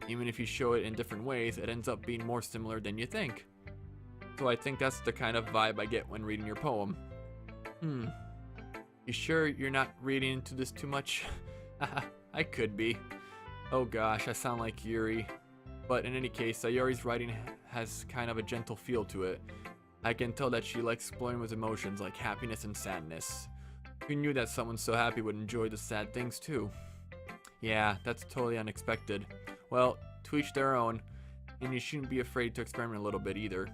Speaker 1: Even if you show it in different ways, it ends up being more similar than you think. So I think that's the kind of vibe I get when reading your poem. You sure you're not reading into this too much? I could be. Oh gosh, I sound like Yuri. But in any case, Sayori's writing has kind of a gentle feel to it. I can tell that she likes exploring with emotions like happiness and sadness. Who knew that someone so happy would enjoy the sad things too? Yeah, that's totally unexpected. Well, to each their own, and you shouldn't be afraid to experiment a little bit either.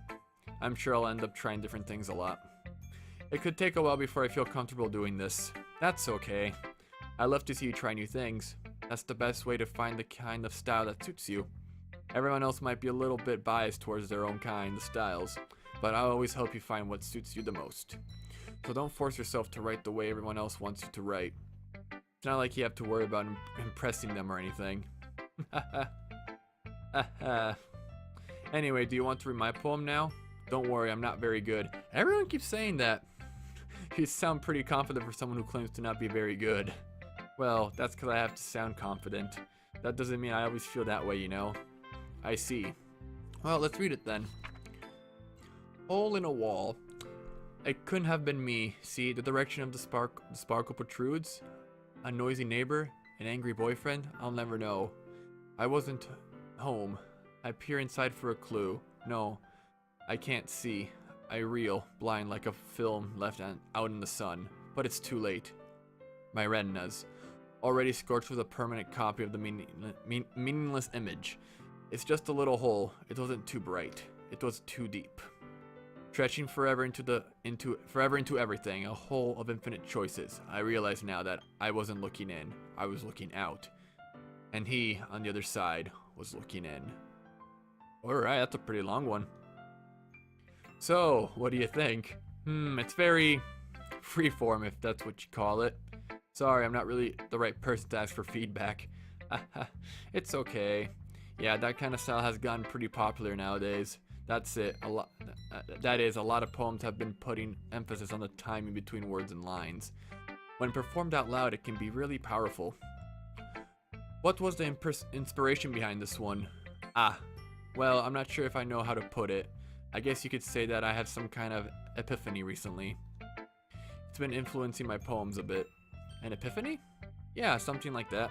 Speaker 1: I'm sure I'll end up trying different things a lot. It could take a while before I feel comfortable doing this. That's okay. I love to see you try new things. That's the best way to find the kind of style that suits you. Everyone else might be a little bit biased towards their own kind of styles, but I'll always help you find what suits you the most. So don't force yourself to write the way everyone else wants you to write. It's not like you have to worry about impressing them or anything. Anyway, do you want to read my poem now? Don't worry, I'm not very good. Everyone keeps saying that. You sound pretty confident for someone who claims to not be very good. Well, that's because I have to sound confident. That doesn't mean I always feel that way, you know? I see. Well, let's read it then. Hole in a wall. It couldn't have been me. See, the direction of the sparkle protrudes. A noisy neighbor, an angry boyfriend, I'll never know. I wasn't home. I peer inside for a clue. No, I can't see. I reel, blind like a film left out in the sun. But it's too late. My retinas, already scorched with a permanent copy of the meaningless image. It's just a little hole. It wasn't too bright. It was too deep. Stretching forever into everything, a hole of infinite choices. I realize now that I wasn't looking in, I was looking out. And he, on the other side, was looking in. Alright, that's a pretty long one. So, what do you think? It's very freeform, if that's what you call it. Sorry, I'm not really the right person to ask for feedback. It's okay. Yeah, that kind of style has gotten pretty popular nowadays. That's it. A lot of poems have been putting emphasis on the timing between words and lines. When performed out loud, it can be really powerful. What was the inspiration behind this one? Well, I'm not sure if I know how to put it. I guess you could say that I had some kind of epiphany recently. It's been influencing my poems a bit. An epiphany? Yeah, something like that.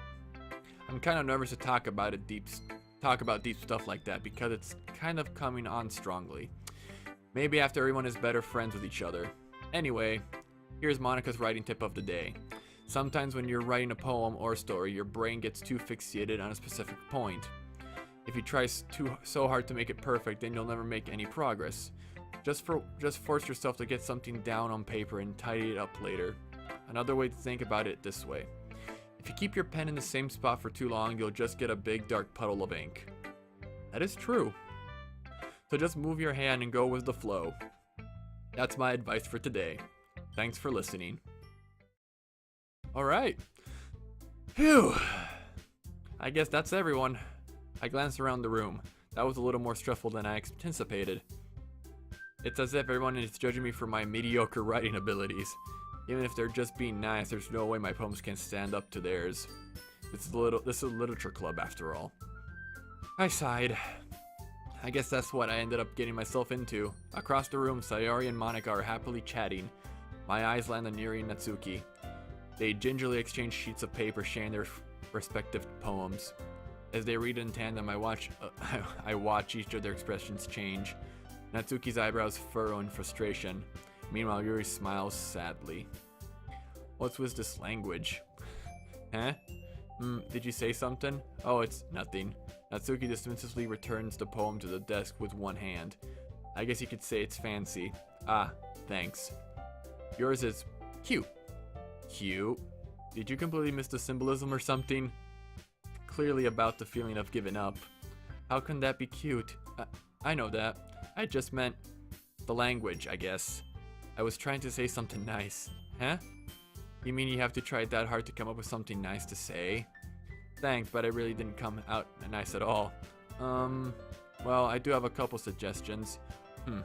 Speaker 1: I'm kind of nervous to talk about deep stuff like that because it's kind of coming on strongly. Maybe after everyone is better friends with each other. Anyway, here's Monica's writing tip of the day. Sometimes when you're writing a poem or a story, your brain gets too fixated on a specific point. If you try so hard to make it perfect, then you'll never make any progress. Just force yourself to get something down on paper and tidy it up later. Another way to think about it this way. If you keep your pen in the same spot for too long, you'll just get a big dark puddle of ink. That is true. So just move your hand and go with the flow. That's my advice for today. Thanks for listening. Alright. Phew. I guess that's everyone. I glanced around the room. That was a little more stressful than I anticipated. It's as if everyone is judging me for my mediocre writing abilities. Even if they're just being nice, there's no way my poems can stand up to theirs. This is a literature club after all. I sighed. I guess that's what I ended up getting myself into. Across the room, Sayori and Monica are happily chatting. My eyes land on Yuri and Natsuki. They gingerly exchange sheets of paper sharing their respective poems. As they read in tandem, I watch each of their expressions change. Natsuki's eyebrows furrow in frustration. Meanwhile, Yuri smiles sadly. What's with this language? Huh? Did you say something? Oh, it's nothing. Natsuki dismissively returns the poem to the desk with one hand. I guess you could say it's fancy. Ah, thanks. Yours is cute. Cute? Did you completely miss the symbolism or something? Clearly about the feeling of giving up. How can that be cute? I know that. I just meant the language, I guess. I was trying to say something nice. Huh? You mean you have to try that hard to come up with something nice to say? Thanks, but it really didn't come out nice at all. Well, I do have a couple suggestions. If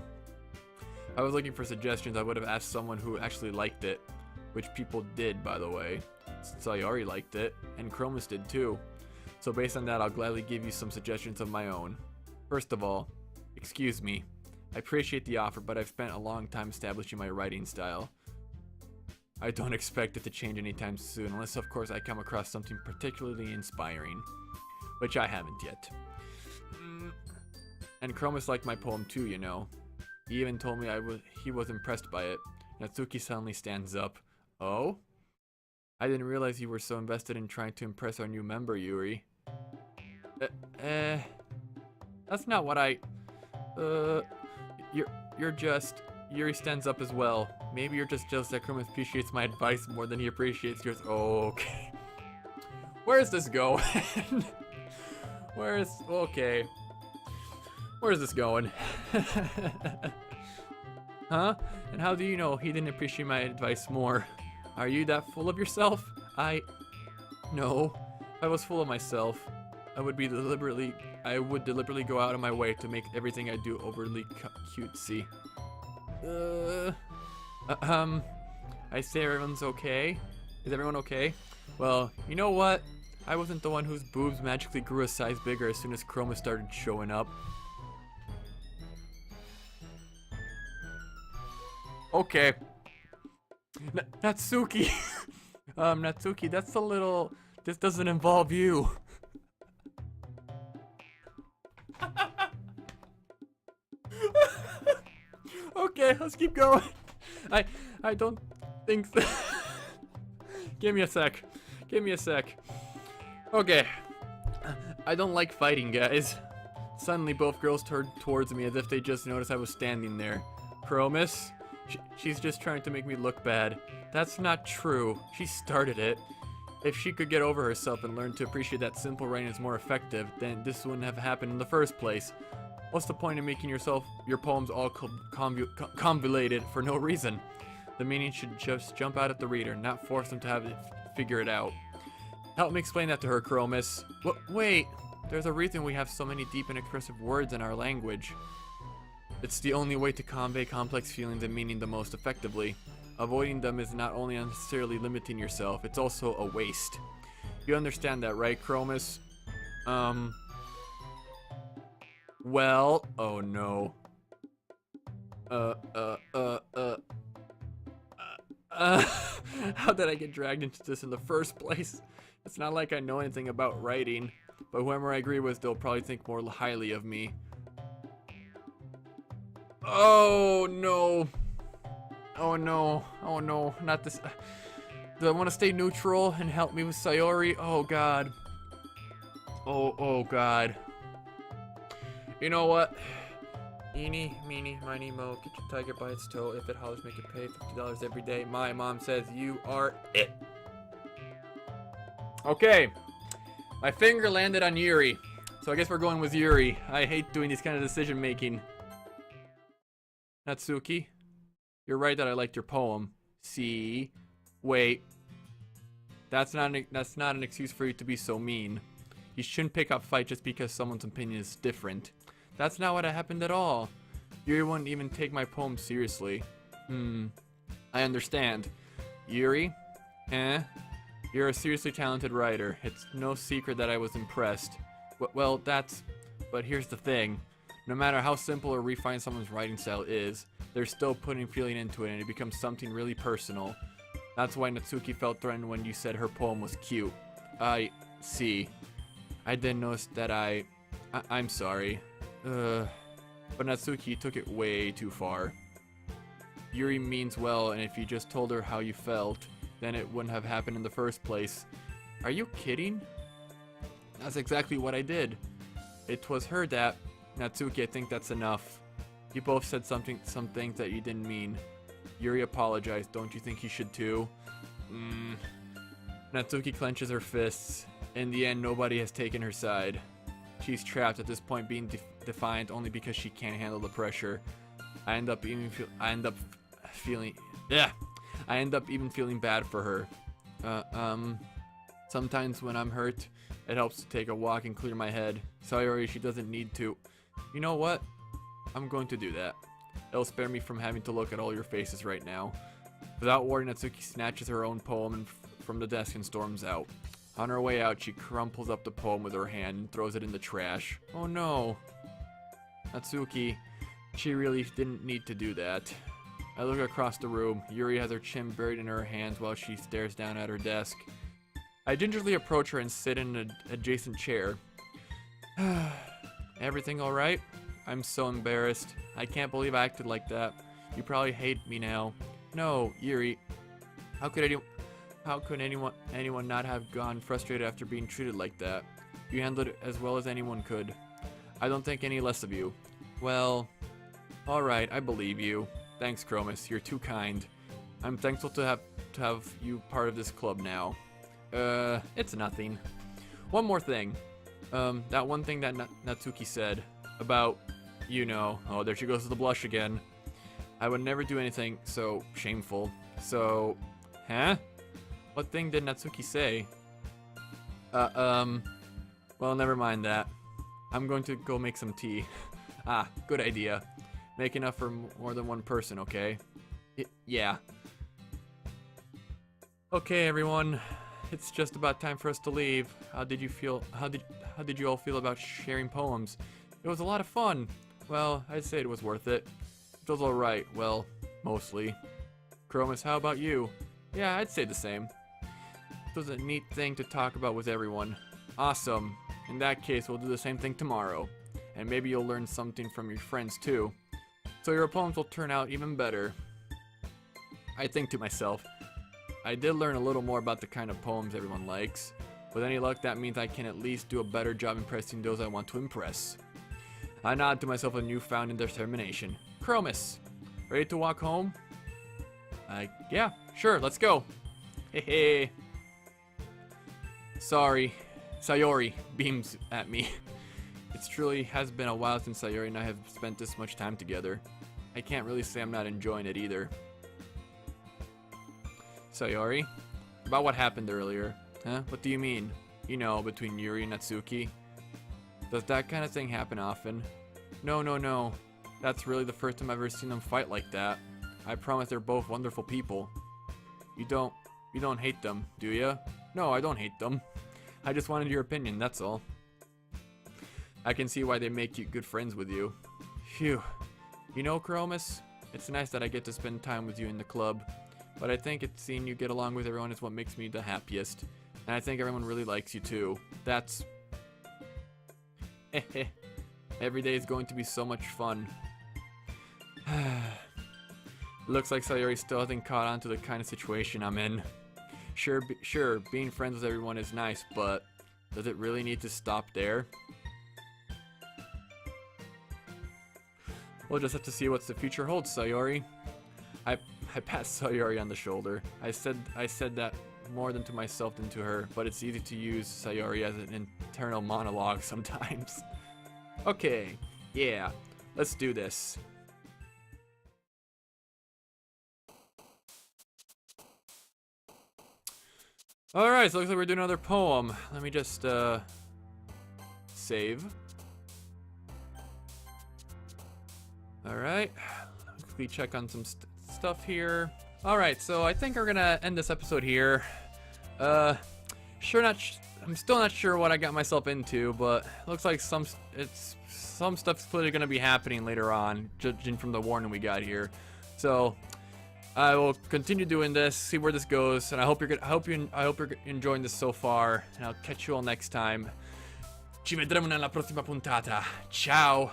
Speaker 1: I was looking for suggestions, I would have asked someone who actually liked it. Which people did, by the way. Sayori liked it, and Chromus did too. So based on that, I'll gladly give you some suggestions of my own. First of all, excuse me. I appreciate the offer, but I've spent a long time establishing my writing style. I don't expect it to change anytime soon, unless of course I come across something particularly inspiring. Which I haven't yet. And Chromus liked my poem too, you know. He even told me he was impressed by it. Natsuki suddenly stands up. Oh? I didn't realize you were so invested in trying to impress our new member, Yuri. That's not what I... You're just... Yuri stands up as well. Maybe you're just jealous that Chromus appreciates my advice more than he appreciates yours. Oh, okay. Where is this going? Okay. Where's this going? Huh? And how do you know he didn't appreciate my advice more? Are you that full of yourself? No. If I was full of myself, I would deliberately go out of my way to make everything I do overly cutesy. I say everyone's okay. Is everyone okay? Well, you know what? I wasn't the one whose boobs magically grew a size bigger as soon as Chroma started showing up. Okay. Natsuki. Natsuki, that's a little... This doesn't involve you. Okay, let's keep going. I don't think so. Give me a sec. Okay. I don't like fighting, guys. Suddenly, both girls turned towards me as if they just noticed I was standing there. Chromus? She's just trying to make me look bad. That's not true. She started it. If she could get over herself and learn to appreciate that simple writing is more effective, then this wouldn't have happened in the first place. What's the point of making your poems all convoluted for no reason? The meaning should just jump out at the reader, not force them to have it figure it out. Help me explain that to her, Chromus. Wait, there's a reason we have so many deep and expressive words in our language. It's the only way to convey complex feelings and meaning the most effectively. Avoiding them is not only unnecessarily limiting yourself, it's also a waste. You understand that, right, Chromus? Well, oh no. How did I get dragged into this in the first place? It's not like I know anything about writing, but whoever I agree with, they'll probably think more highly of me. Oh no. Oh no. Oh no. Not this. Do I want to stay neutral and help me with Sayori? Oh god. Oh god. You know what? Eeny, meeny, miny, mo. Get your tiger by its toe. If it hollers, make it pay $50 every day. My mom says you are it. Okay. My finger landed on Yuri. So I guess we're going with Yuri. I hate doing this kind of decision making. Natsuki, you're right that I liked your poem. See? Wait. That's not an excuse for you to be so mean. You shouldn't pick up fight just because someone's opinion is different. That's not what happened at all. Yuri wouldn't even take my poem seriously. I understand. Yuri? You're a seriously talented writer. It's no secret that I was impressed. Well, but here's the thing. No matter how simple or refined someone's writing style is, they're still putting feeling into it and it becomes something really personal. That's why Natsuki felt threatened when you said her poem was cute. I see. I didn't notice that I'm sorry. But Natsuki took it way too far. Yuri means well, and if you just told her how you felt, then it wouldn't have happened in the first place. Are you kidding? That's exactly what I did. It was her that... Natsuki, I think that's enough. You both said some things that you didn't mean. Yuri apologized. Don't you think he should too? Natsuki clenches her fists. In the end, nobody has taken her side. She's trapped at this point, being defiant only because she can't handle the pressure. I end up feeling, yeah, I end up even feeling bad for her. Sometimes when I'm hurt, it helps to take a walk and clear my head. Sayori, she doesn't need to. You know what? I'm going to do that. It'll spare me from having to look at all your faces right now. Without warning, Natsuki snatches her own poem from the desk and storms out. On her way out, she crumples up the poem with her hand and throws it in the trash. Oh no. Natsuki, she really didn't need to do that. I look across the room. Yuri has her chin buried in her hands while she stares down at her desk. I gingerly approach her and sit in an adjacent chair. Everything alright? I'm so embarrassed. I can't believe I acted like that. You probably hate me now. No, Yuri. How could anyone not have gone frustrated after being treated like that? You handled it as well as anyone could. I don't think any less of you. Well, alright, I believe you. Thanks, Chromis. You're too kind. I'm thankful to have you part of this club now. It's nothing. One more thing. That one thing that Natsuki said about, you know, oh, there she goes with the blush again. I would never do anything so shameful. So, huh? What thing did Natsuki say? Well, never mind that. I'm going to go make some tea. Ah, good idea. Make enough for more than one person, okay? Yeah. Okay, everyone. It's just about time for us to leave. How did you feel? How did you all feel about sharing poems? It was a lot of fun. Well, I'd say it was worth it. It was alright. Well, mostly. Chromis, how about you? Yeah, I'd say the same. It was a neat thing to talk about with everyone. Awesome. In that case, we'll do the same thing tomorrow. And maybe you'll learn something from your friends too. So your poems will turn out even better. I think to myself, I did learn a little more about the kind of poems everyone likes. With any luck, that means I can at least do a better job impressing those I want to impress. I nod to myself with newfound determination. Chromis, ready to walk home? Yeah, sure, let's go. Hey. Sorry, Sayori beams at me. It truly has been a while since Sayori and I have spent this much time together. I can't really say I'm not enjoying it either. Sayori, about what happened earlier. Huh? What do you mean? You know, between Yuri and Natsuki. Does that kind of thing happen often? No. That's really the first time I've ever seen them fight like that. I promise they're both wonderful people. You don't hate them, do ya? No, I don't hate them. I just wanted your opinion, that's all. I can see why they make you good friends with you. Phew. You know, Chromis, it's nice that I get to spend time with you in the club. But I think it's seeing you get along with everyone is what makes me the happiest. And I think everyone really likes you too. That's... Every day is going to be so much fun. Looks like Sayori still hasn't caught on to the kind of situation I'm in. Sure, being friends with everyone is nice, but does it really need to stop there? We'll just have to see what the future holds, Sayori. I passed Sayori on the shoulder. I said that more than to myself than to her, but it's easy to use Sayori as an internal monologue sometimes. Okay, yeah, let's do this. Alright, so looks like we're doing another poem. Let me just, save. Alright, quickly check on some stuff here. Alright, so I think we're gonna end this episode here. I'm still not sure what I got myself into, but looks like some stuff's clearly gonna be happening later on, judging from the warning we got here. So I will continue doing this, see where this goes, and I hope you're enjoying this so far. And I'll catch you all next time. Ci vedremo nella prossima puntata. Ciao.